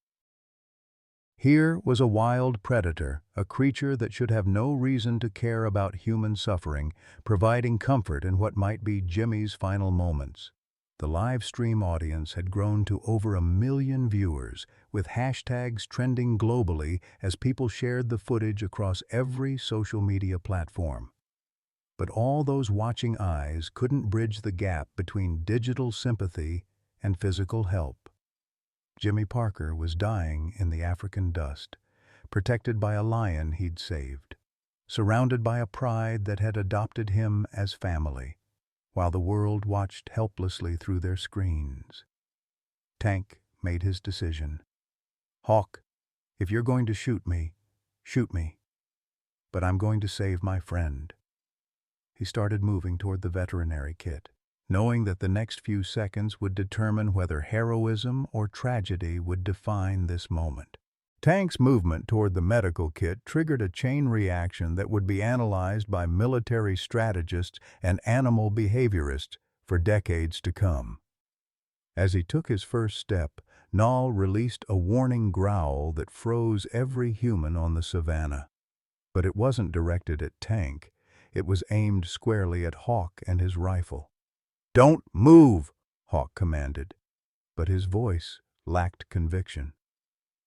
Here was a wild predator, a creature that should have no reason to care about human suffering, providing comfort in what might be Jimmy's final moments. The live stream audience had grown to over 1 million viewers, with hashtags trending globally as people shared the footage across every social media platform. But all those watching eyes couldn't bridge the gap between digital sympathy and physical help. Jimmy Parker was dying in the African dust, protected by a lion he'd saved, surrounded by a pride that had adopted him as family, while the world watched helplessly through their screens. Tank made his decision. Hawk, if you're going to shoot me, but I'm going to save my friend. He started moving toward the veterinary kit, knowing that the next few seconds would determine whether heroism or tragedy would define this moment. Tank's movement toward the medical kit triggered a chain reaction that would be analyzed by military strategists and animal behaviorists for decades to come. As he took his first step, Nall released a warning growl that froze every human on the savannah. But it wasn't directed at Tank. It was aimed squarely at Hawk and his rifle. "Don't move!" Hawk commanded, but his voice lacked conviction.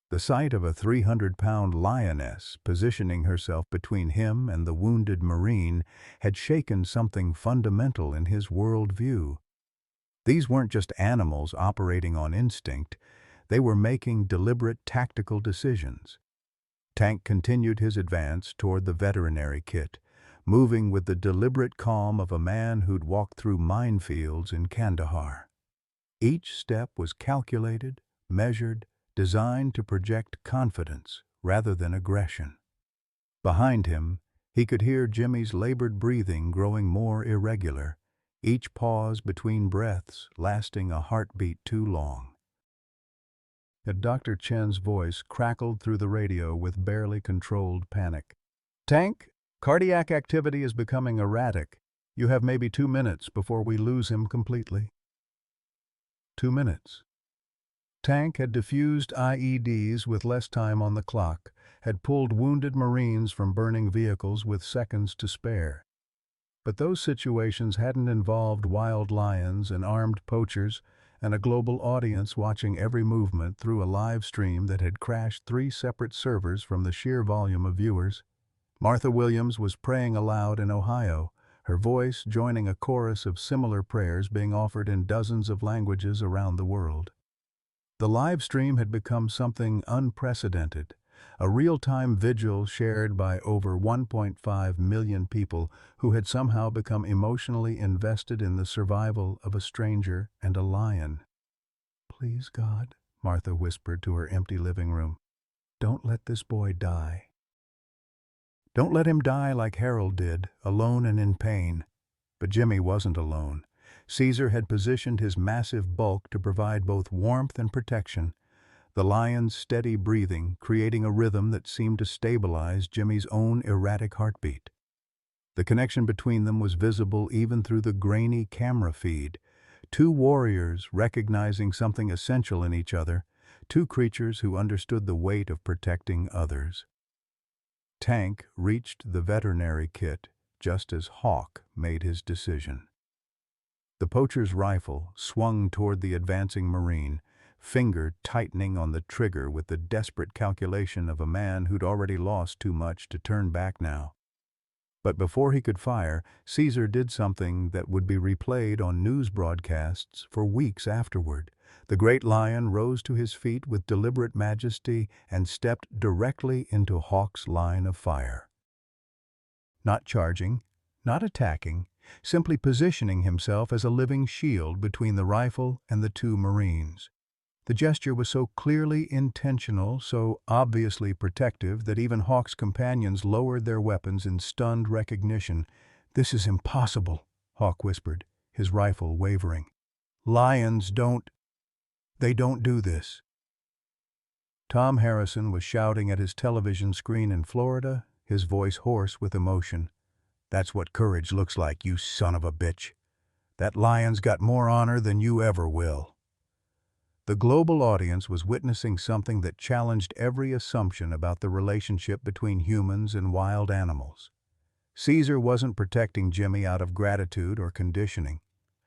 The sight of a 300-pound lioness positioning herself between him and the wounded Marine had shaken something fundamental in his worldview. These weren't just animals operating on instinct, they were making deliberate tactical decisions. Tank continued his advance toward the veterinary kit, moving with the deliberate calm of a man who'd walked through minefields in Kandahar. Each step was calculated, measured, designed to project confidence rather than aggression. Behind him, he could hear Jimmy's labored breathing growing more irregular, each pause between breaths lasting a heartbeat too long. Dr. Chen's voice crackled through the radio with barely controlled panic. "Tank, cardiac activity is becoming erratic. You have maybe 2 minutes before we lose him completely." 2 minutes. Tank had defused IEDs with less time on the clock, had pulled wounded Marines from burning vehicles with seconds to spare. But those situations hadn't involved wild lions and armed poachers and a global audience watching every movement through a live stream that had crashed 3 separate servers from the sheer volume of viewers. Martha Williams was praying aloud in Ohio, her voice joining a chorus of similar prayers being offered in dozens of languages around the world. The live stream had become something unprecedented, a real-time vigil shared by over 1.5 million people who had somehow become emotionally invested in the survival of a stranger and a lion. "Please, God," Martha whispered to her empty living room, "don't let this boy die. Don't let him die like Harold did, alone and in pain." But Jimmy wasn't alone. Caesar had positioned his massive bulk to provide both warmth and protection, the lion's steady breathing creating a rhythm that seemed to stabilize Jimmy's own erratic heartbeat. The connection between them was visible even through the grainy camera feed. 2 warriors recognizing something essential in each other, 2 creatures who understood the weight of protecting others. Tank reached the veterinary kit just as Hawk made his decision. The poacher's rifle swung toward the advancing Marine, finger tightening on the trigger with the desperate calculation of a man who'd already lost too much to turn back now. But before he could fire, Caesar did something that would be replayed on news broadcasts for weeks afterward. The great lion rose to his feet with deliberate majesty and stepped directly into Hawk's line of fire. Not charging, not attacking, simply positioning himself as a living shield between the rifle and the 2 Marines. The gesture was so clearly intentional, so obviously protective, that even Hawk's companions lowered their weapons in stunned recognition. "This is impossible," Hawk whispered, his rifle wavering. "Lions they don't do this." Tom Harrison was shouting at his television screen in Florida, his voice hoarse with emotion. "That's what courage looks like, you son of a bitch. That lion's got more honor than you ever will." The global audience was witnessing something that challenged every assumption about the relationship between humans and wild animals. Caesar wasn't protecting Jimmy out of gratitude or conditioning.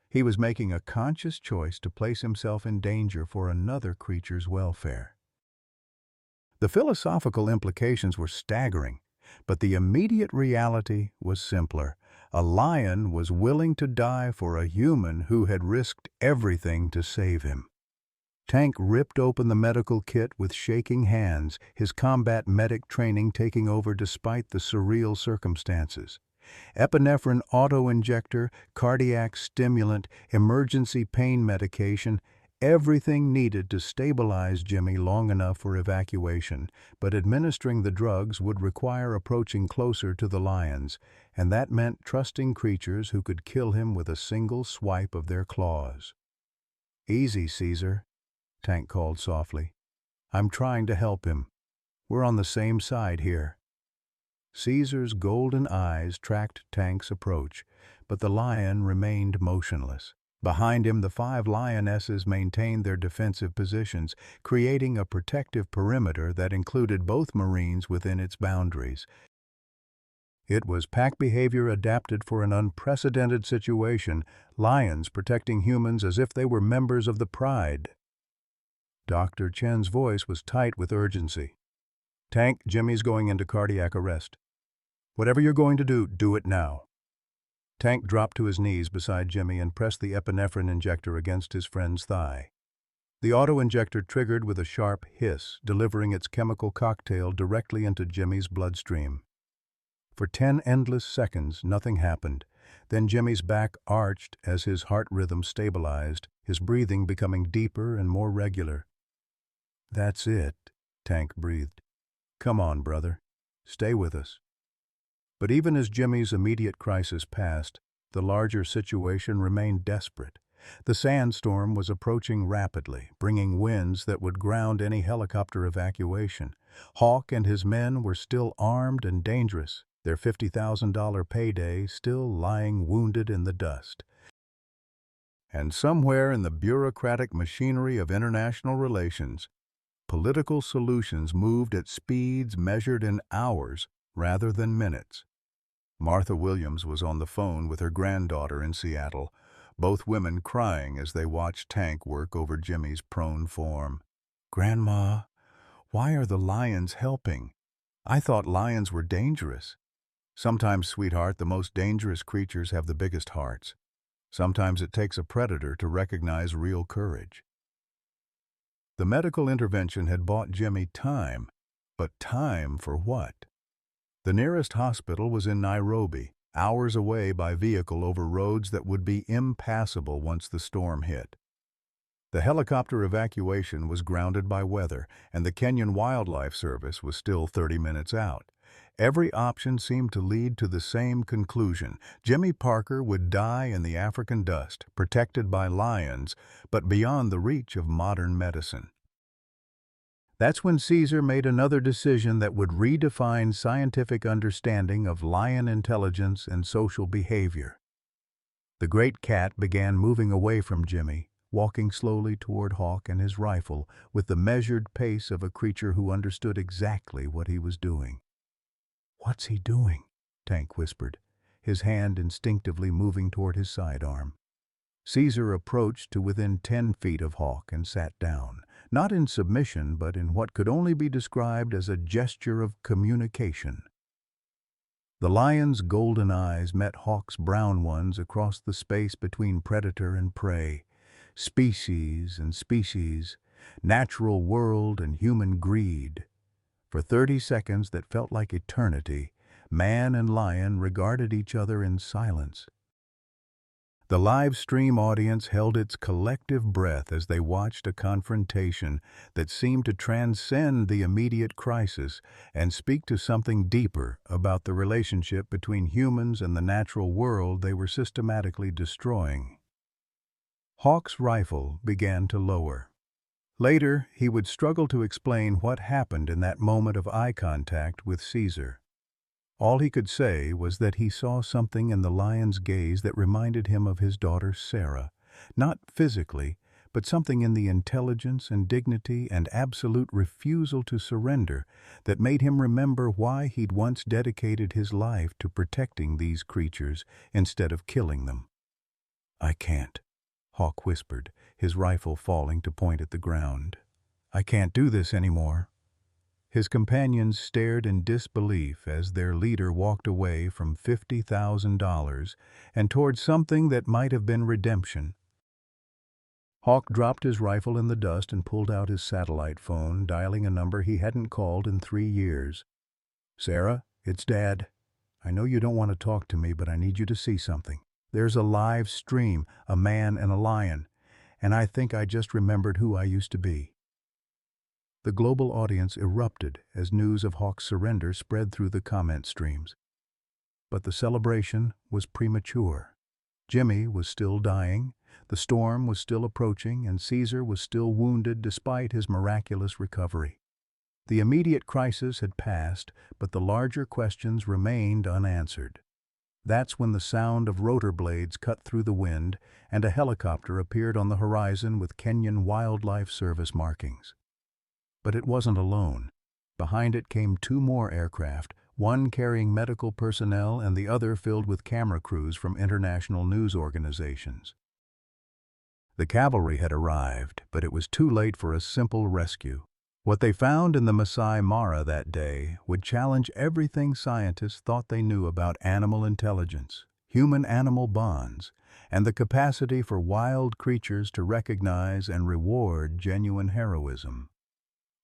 He was making a conscious choice to place himself in danger for another creature's welfare. The philosophical implications were staggering, but the immediate reality was simpler. A lion was willing to die for a human who had risked everything to save him. Tank ripped open the medical kit with shaking hands, his combat medic training taking over despite the surreal circumstances. Epinephrine auto-injector, cardiac stimulant, emergency pain medication, everything needed to stabilize Jimmy long enough for evacuation, but administering the drugs would require approaching closer to the lions, and that meant trusting creatures who could kill him with a single swipe of their claws. "Easy, Caesar," Tank called softly. "I'm trying to help him." We're on the same side here." Caesar's golden eyes tracked Tank's approach, but the lion remained motionless. Behind him, the 5 lionesses maintained their defensive positions, creating a protective perimeter that included both Marines within its boundaries. It was pack behavior adapted for an unprecedented situation, lions protecting humans as if they were members of the pride. Dr. Chen's voice was tight with urgency. "Tank, Jimmy's going into cardiac arrest. Whatever you're going to do, do it now." Tank dropped to his knees beside Jimmy and pressed the epinephrine injector against his friend's thigh. The auto-injector triggered with a sharp hiss, delivering its chemical cocktail directly into Jimmy's bloodstream. For 10 endless seconds, nothing happened. Then Jimmy's back arched as his heart rhythm stabilized, his breathing becoming deeper and more regular. "That's it," Tank breathed. "Come on, brother. Stay with us." But even as Jimmy's immediate crisis passed, the larger situation remained desperate. The sandstorm was approaching rapidly, bringing winds that would ground any helicopter evacuation. Hawk and his men were still armed and dangerous, their $50,000 payday still lying wounded in the dust. And somewhere in the bureaucratic machinery of international relations, political solutions moved at speeds measured in hours rather than minutes. Martha Williams was on the phone with her granddaughter in Seattle, both women crying as they watched Tank work over Jimmy's prone form. "Grandma, why are the lions helping? I thought lions were dangerous." "Sometimes, sweetheart, the most dangerous creatures have the biggest hearts. Sometimes it takes a predator to recognize real courage." The medical intervention had bought Jimmy time, but time for what? The nearest hospital was in Nairobi, hours away by vehicle over roads that would be impassable once the storm hit. The helicopter evacuation was grounded by weather, and the Kenyan Wildlife Service was still 30 minutes out. Every option seemed to lead to the same conclusion. Jimmy Parker would die in the African dust, protected by lions, but beyond the reach of modern medicine. That's when Caesar made another decision that would redefine scientific understanding of lion intelligence and social behavior. The great cat began moving away from Jimmy, walking slowly toward Hawk and his rifle with the measured pace of a creature who understood exactly what he was doing. "What's he doing?" Tank whispered, his hand instinctively moving toward his sidearm. Caesar approached to within 10 feet of Hawk and sat down, not in submission but in what could only be described as a gesture of communication. The lion's golden eyes met Hawk's brown ones across the space between predator and prey, species and species, natural world and human greed. For 30 seconds that felt like eternity, man and lion regarded each other in silence. The live stream audience held its collective breath as they watched a confrontation that seemed to transcend the immediate crisis and speak to something deeper about the relationship between humans and the natural world they were systematically destroying. Hawk's rifle began to lower. Later, he would struggle to explain what happened in that moment of eye contact with Caesar. All he could say was that he saw something in the lion's gaze that reminded him of his daughter Sarah, not physically, but something in the intelligence and dignity and absolute refusal to surrender that made him remember why he'd once dedicated his life to protecting these creatures instead of killing them. "I can't," Hawk whispered, his rifle falling to point at the ground. "I can't do this anymore." His companions stared in disbelief as their leader walked away from $50,000 and toward something that might have been redemption. Hawk dropped his rifle in the dust and pulled out his satellite phone, dialing a number he hadn't called in 3 years. "Sarah, it's Dad. I know you don't want to talk to me, but I need you to see something. There's a live stream, a man and a lion, and I think I just remembered who I used to be." The global audience erupted as news of Hawk's surrender spread through the comment streams. But the celebration was premature. Jimmy was still dying, the storm was still approaching, and Caesar was still wounded despite his miraculous recovery. The immediate crisis had passed, but the larger questions remained unanswered. That's when the sound of rotor blades cut through the wind and a helicopter appeared on the horizon with Kenyan Wildlife Service markings. But it wasn't alone. Behind it came two more aircraft, one carrying medical personnel and the other filled with camera crews from international news organizations. The cavalry had arrived, but it was too late for a simple rescue. What they found in the Masai Mara that day would challenge everything scientists thought they knew about animal intelligence, human-animal bonds, and the capacity for wild creatures to recognize and reward genuine heroism.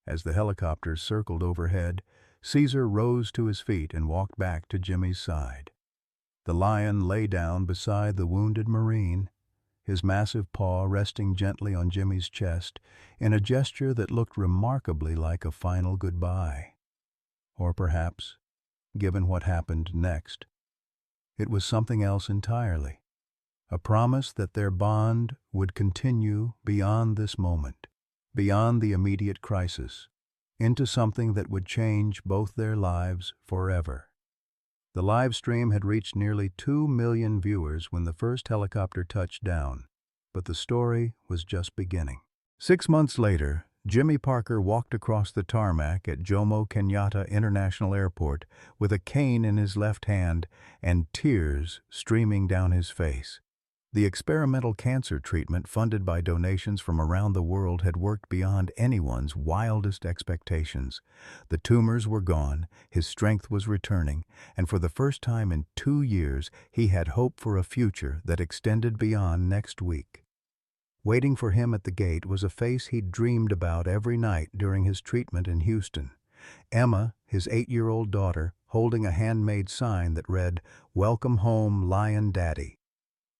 As the helicopters circled overhead, Caesar rose to his feet and walked back to Jimmy's side. The lion lay down beside the wounded Marine, his massive paw resting gently on Jimmy's chest in a gesture that looked remarkably like a final goodbye. Or perhaps, given what happened next, it was something else entirely, a promise that their bond would continue beyond this moment, beyond the immediate crisis, into something that would change both their lives forever. The live stream had reached nearly 2 million viewers when the first helicopter touched down, but the story was just beginning. 6 months later, Jimmy Parker walked across the tarmac at Jomo Kenyatta International Airport with a cane in his left hand and tears streaming down his face. The experimental cancer treatment funded by donations from around the world had worked beyond anyone's wildest expectations. The tumors were gone, his strength was returning, and for the first time in 2 years, he had hope for a future that extended beyond next week. Waiting for him at the gate was a face he'd dreamed about every night during his treatment in Houston. Emma, his 8-year-old daughter, holding a handmade sign that read, "Welcome home, Lion Daddy."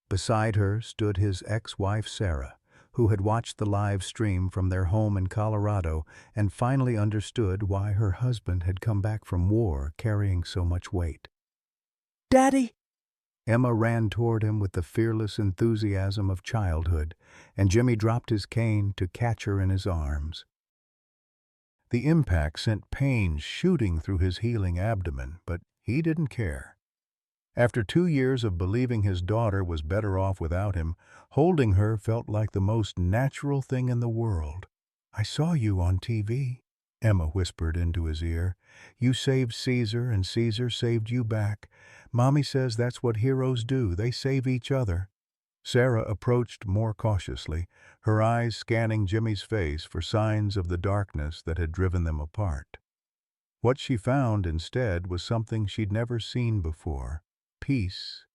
Beside her stood his ex-wife Sarah, who had watched the live stream from their home in Colorado and finally understood why her husband had come back from war carrying so much weight. "Daddy!" Emma ran toward him with the fearless enthusiasm of childhood, and Jimmy dropped his cane to catch her in his arms. The impact sent pain shooting through his healing abdomen, but he didn't care. After 2 years of believing his daughter was better off without him, holding her felt like the most natural thing in the world. "I saw you on TV," Emma whispered into his ear. "You saved Caesar and Caesar saved you back. Mommy says that's what heroes do, they save each other." Sarah approached more cautiously, her eyes scanning Jimmy's face for signs of the darkness that had driven them apart. What she found instead was something she'd never seen before. Peace.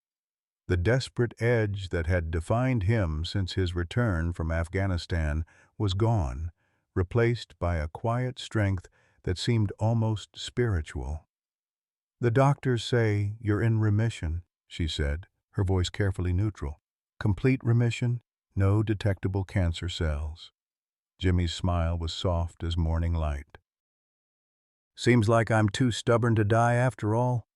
The desperate edge that had defined him since his return from Afghanistan was gone, replaced by a quiet strength that seemed almost spiritual. "The doctors say you're in remission," she said, her voice carefully neutral. "Complete remission, no detectable cancer cells." Jimmy's smile was soft as morning light. "Seems like I'm too stubborn to die after all."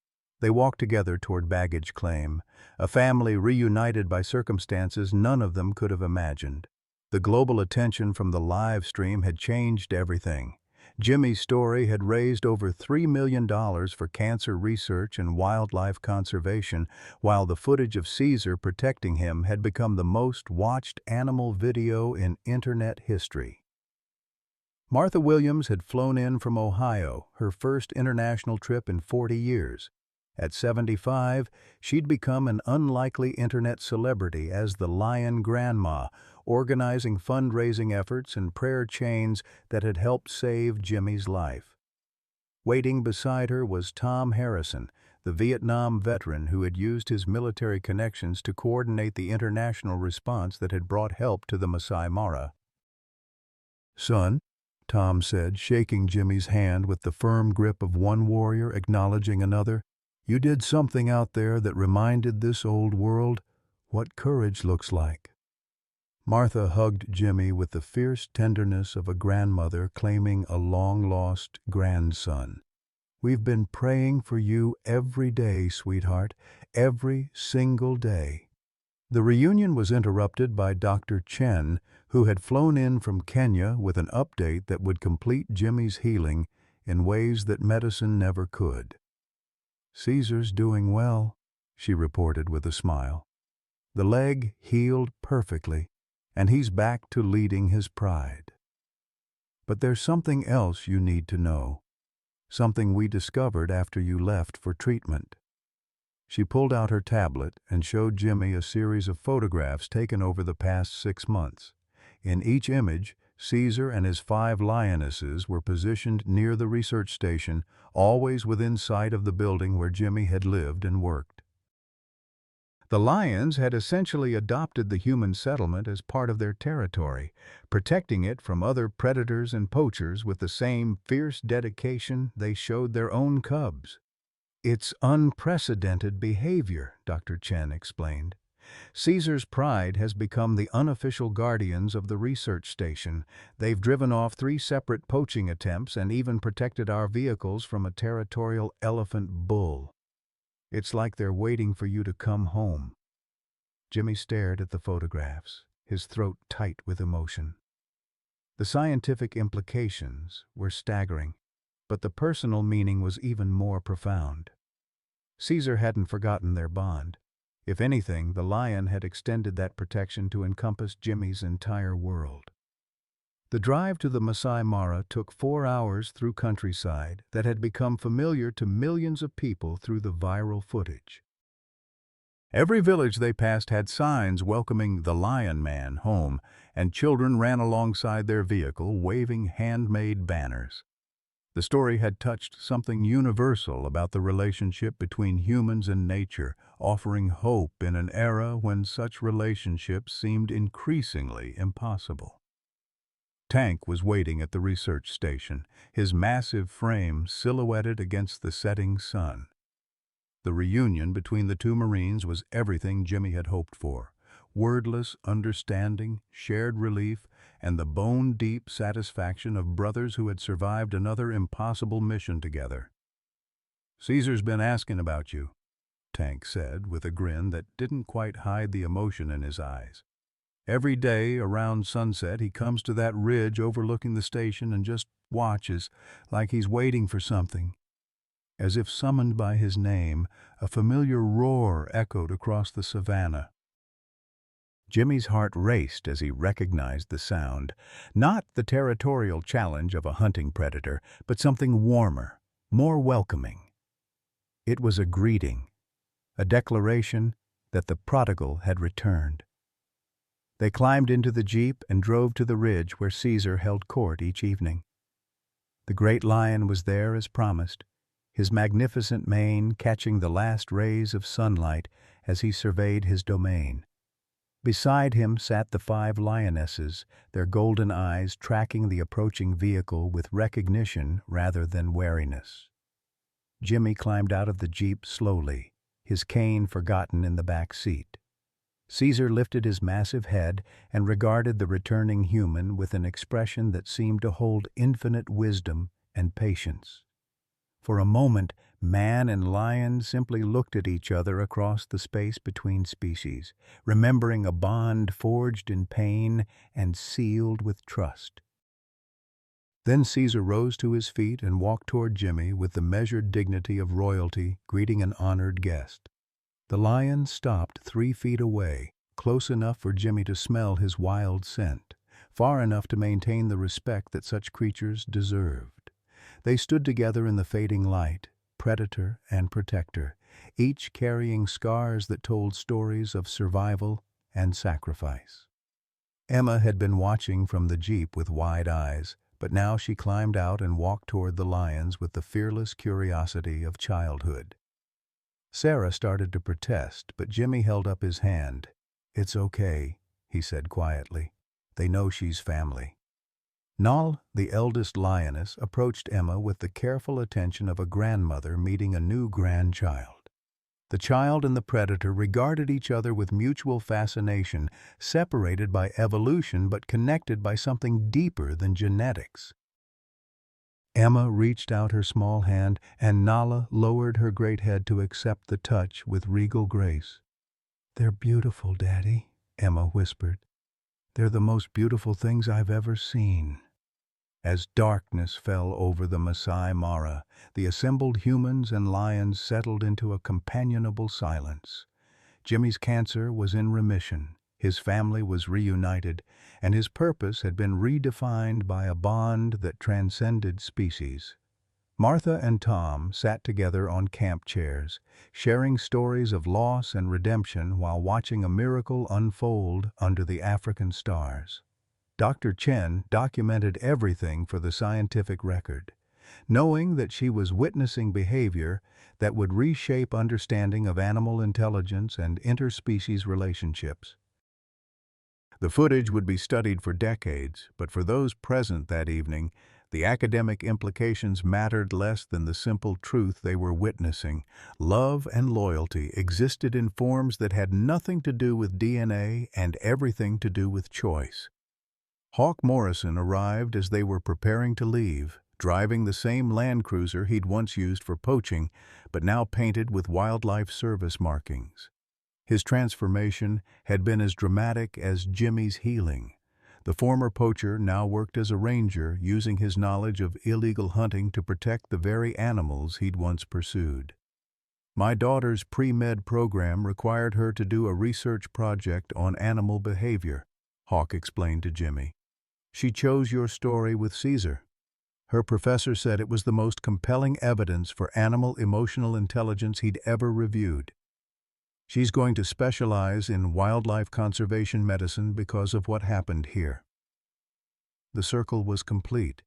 They walked together toward baggage claim, a family reunited by circumstances none of them could have imagined. The global attention from the live stream had changed everything. Jimmy's story had raised over $3 million for cancer research and wildlife conservation, while the footage of Caesar protecting him had become the most watched animal video in internet history. Martha Williams had flown in from Ohio, her first international trip in 40 years. At 75, she'd become an unlikely internet celebrity as the Lion Grandma, organizing fundraising efforts and prayer chains that had helped save Jimmy's life. Waiting beside her was Tom Harrison, the Vietnam veteran who had used his military connections to coordinate the international response that had brought help to the Masai Mara. "Son," Tom said, shaking Jimmy's hand with the firm grip of one warrior acknowledging another, "you did something out there that reminded this old world what courage looks like." Martha hugged Jimmy with the fierce tenderness of a grandmother claiming a long-lost grandson. "We've been praying for you every day, sweetheart, every single day." The reunion was interrupted by Dr. Chen, who had flown in from Kenya with an update that would complete Jimmy's healing in ways that medicine never could. "Caesar's doing well," she reported with a smile. "The leg healed perfectly, and he's back to leading his pride. But there's something else you need to know, something we discovered after you left for treatment." She pulled out her tablet and showed Jimmy a series of photographs taken over the past 6 months. In each image, Caesar and his 5 lionesses were positioned near the research station, always within sight of the building where Jimmy had lived and worked. The lions had essentially adopted the human settlement as part of their territory, protecting it from other predators and poachers with the same fierce dedication they showed their own cubs. "It's unprecedented behavior," Dr. Chen explained. "Caesar's pride has become the unofficial guardians of the research station. They've driven off 3 separate poaching attempts and even protected our vehicles from a territorial elephant bull. It's like they're waiting for you to come home." Jimmy stared at the photographs, his throat tight with emotion. The scientific implications were staggering, but the personal meaning was even more profound. Caesar hadn't forgotten their bond. If anything, the lion had extended that protection to encompass Jimmy's entire world. The drive to the Masai Mara took 4 hours through countryside that had become familiar to millions of people through the viral footage. Every village they passed had signs welcoming the Lion Man home, and children ran alongside their vehicle waving handmade banners. The story had touched something universal about the relationship between humans and nature, offering hope in an era when such relationships seemed increasingly impossible. Tank was waiting at the research station, his massive frame silhouetted against the setting sun. The reunion between the 2 Marines was everything Jimmy had hoped for: wordless understanding, shared relief, and the bone-deep satisfaction of brothers who had survived another impossible mission together. "Caesar's been asking about you," Tank said with a grin that didn't quite hide the emotion in his eyes. "Every day around sunset he comes to that ridge overlooking the station and just watches, like he's waiting for something." As if summoned by his name, a familiar roar echoed across the savannah. Jimmy's heart raced as he recognized the sound, not the territorial challenge of a hunting predator, but something warmer, more welcoming. It was a greeting, a declaration that the prodigal had returned. They climbed into the jeep and drove to the ridge where Caesar held court each evening. The great lion was there as promised, his magnificent mane catching the last rays of sunlight as he surveyed his domain. Beside him sat the 5 lionesses, their golden eyes tracking the approaching vehicle with recognition rather than wariness. Jimmy climbed out of the jeep slowly, his cane forgotten in the back seat. Caesar lifted his massive head and regarded the returning human with an expression that seemed to hold infinite wisdom and patience. For a moment, man and lion simply looked at each other across the space between species, remembering a bond forged in pain and sealed with trust. Then Caesar rose to his feet and walked toward Jimmy with the measured dignity of royalty greeting an honored guest. The lion stopped 3 feet away, close enough for Jimmy to smell his wild scent, far enough to maintain the respect that such creatures deserved. They stood together in the fading light, predator and protector, each carrying scars that told stories of survival and sacrifice. Emma had been watching from the jeep with wide eyes, but now she climbed out and walked toward the lions with the fearless curiosity of childhood. Sarah started to protest, but Jimmy held up his hand. "It's okay," he said quietly. "They know she's family." Nal, the eldest lioness, approached Emma with the careful attention of a grandmother meeting a new grandchild. The child and the predator regarded each other with mutual fascination, separated by evolution but connected by something deeper than genetics. Emma reached out her small hand, and Nala lowered her great head to accept the touch with regal grace. "They're beautiful, Daddy," Emma whispered. "They're the most beautiful things I've ever seen." As darkness fell over the Masai Mara, the assembled humans and lions settled into a companionable silence. Jimmy's cancer was in remission, his family was reunited, and his purpose had been redefined by a bond that transcended species. Martha and Tom sat together on camp chairs, sharing stories of loss and redemption while watching a miracle unfold under the African stars. Dr. Chen documented everything for the scientific record, knowing that she was witnessing behavior that would reshape understanding of animal intelligence and interspecies relationships. The footage would be studied for decades, but for those present that evening, the academic implications mattered less than the simple truth they were witnessing. Love and loyalty existed in forms that had nothing to do with DNA and everything to do with choice. Hawk Morrison arrived as they were preparing to leave, driving the same Land Cruiser he'd once used for poaching, but now painted with wildlife service markings. His transformation had been as dramatic as Jimmy's healing. The former poacher now worked as a ranger, using his knowledge of illegal hunting to protect the very animals he'd once pursued. My daughter's pre-med program required her to do a research project on animal behavior, Hawk explained to Jimmy. She chose your story with Caesar. Her professor said it was the most compelling evidence for animal emotional intelligence he'd ever reviewed. She's going to specialize in wildlife conservation medicine because of what happened here. The circle was complete.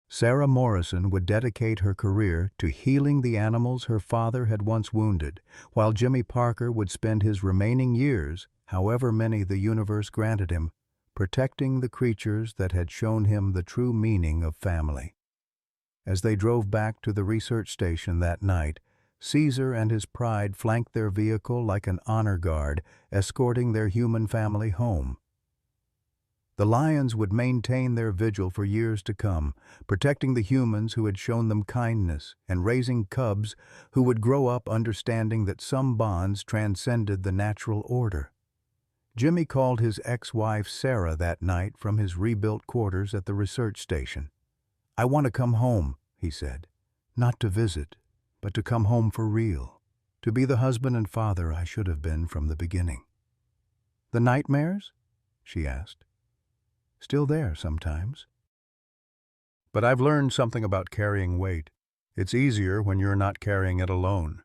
Sarah Morrison would dedicate her career to healing the animals her father had once wounded, while Jimmy Parker would spend his remaining years, however many the universe granted him, protecting the creatures that had shown him the true meaning of family. As they drove back to the research station that night, Caesar and his pride flanked their vehicle like an honor guard, escorting their human family home. The lions would maintain their vigil for years to come, protecting the humans who had shown them kindness and raising cubs who would grow up understanding that some bonds transcended the natural order. Jimmy called his ex-wife Sarah that night from his rebuilt quarters at the research station. "I want to come home," he said. "Not to visit, but to come home for real, to be the husband and father I should have been from the beginning." "The nightmares?" she asked. "Still there sometimes. But I've learned something about carrying weight. It's easier when you're not carrying it alone."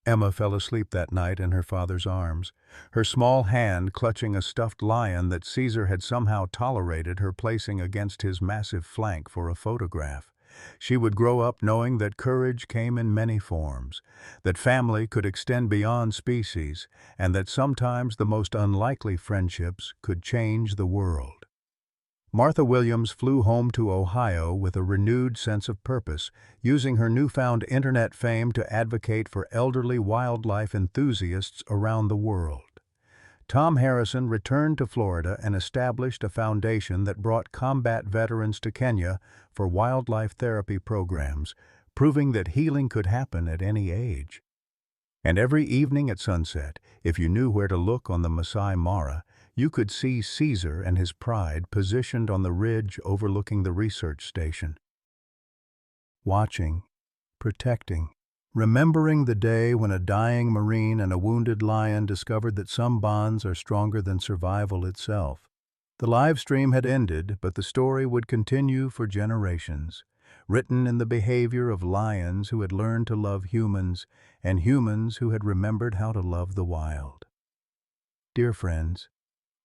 Emma fell asleep that night in her father's arms, her small hand clutching a stuffed lion that Caesar had somehow tolerated her placing against his massive flank for a photograph. She would grow up knowing that courage came in many forms, that family could extend beyond species, and that sometimes the most unlikely friendships could change the world. Martha Williams flew home to Ohio with a renewed sense of purpose, using her newfound internet fame to advocate for elderly wildlife enthusiasts around the world. Tom Harrison returned to Florida and established a foundation that brought combat veterans to Kenya for wildlife therapy programs, proving that healing could happen at any age. And every evening at sunset, if you knew where to look on the Masai Mara, you could see Caesar and his pride positioned on the ridge overlooking the research station. Watching, protecting, remembering the day when a dying Marine and a wounded lion discovered that some bonds are stronger than survival itself. The live stream had ended, but the story would continue for generations, written in the behavior of lions who had learned to love humans and humans who had remembered how to love the wild. Dear friends,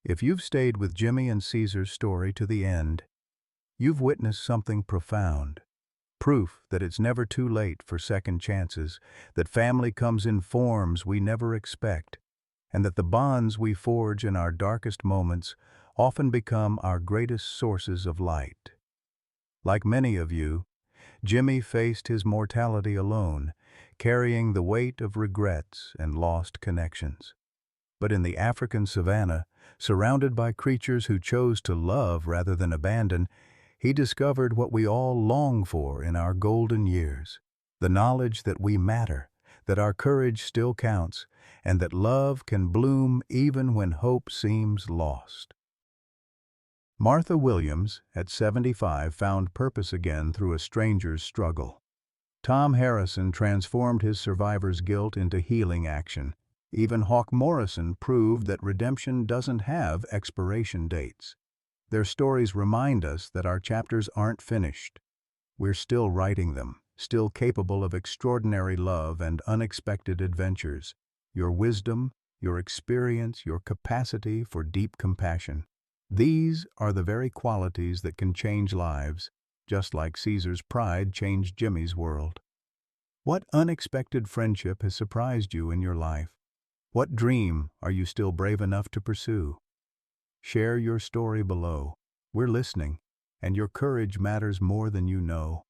if you've stayed with Jimmy and Caesar's story to the end, you've witnessed something profound. Proof that it's never too late for second chances, that family comes in forms we never expect, and that the bonds we forge in our darkest moments often become our greatest sources of light. Like many of you, Jimmy faced his mortality alone, carrying the weight of regrets and lost connections. But in the African savanna, surrounded by creatures who chose to love rather than abandon, he discovered what we all long for in our golden years, the knowledge that we matter, that our courage still counts, and that love can bloom even when hope seems lost. Martha Williams, at 75, found purpose again through a stranger's struggle. Tom Harrison transformed his survivor's guilt into healing action. Even Hawk Morrison proved that redemption doesn't have expiration dates. Their stories remind us that our chapters aren't finished. We're still writing them, still capable of extraordinary love and unexpected adventures. Your wisdom, your experience, your capacity for deep compassion. These are the very qualities that can change lives, just like Caesar's pride changed Jimmy's world. What unexpected friendship has surprised you in your life? What dream are you still brave enough to pursue? Share your story below. We're listening, and your courage matters more than you know.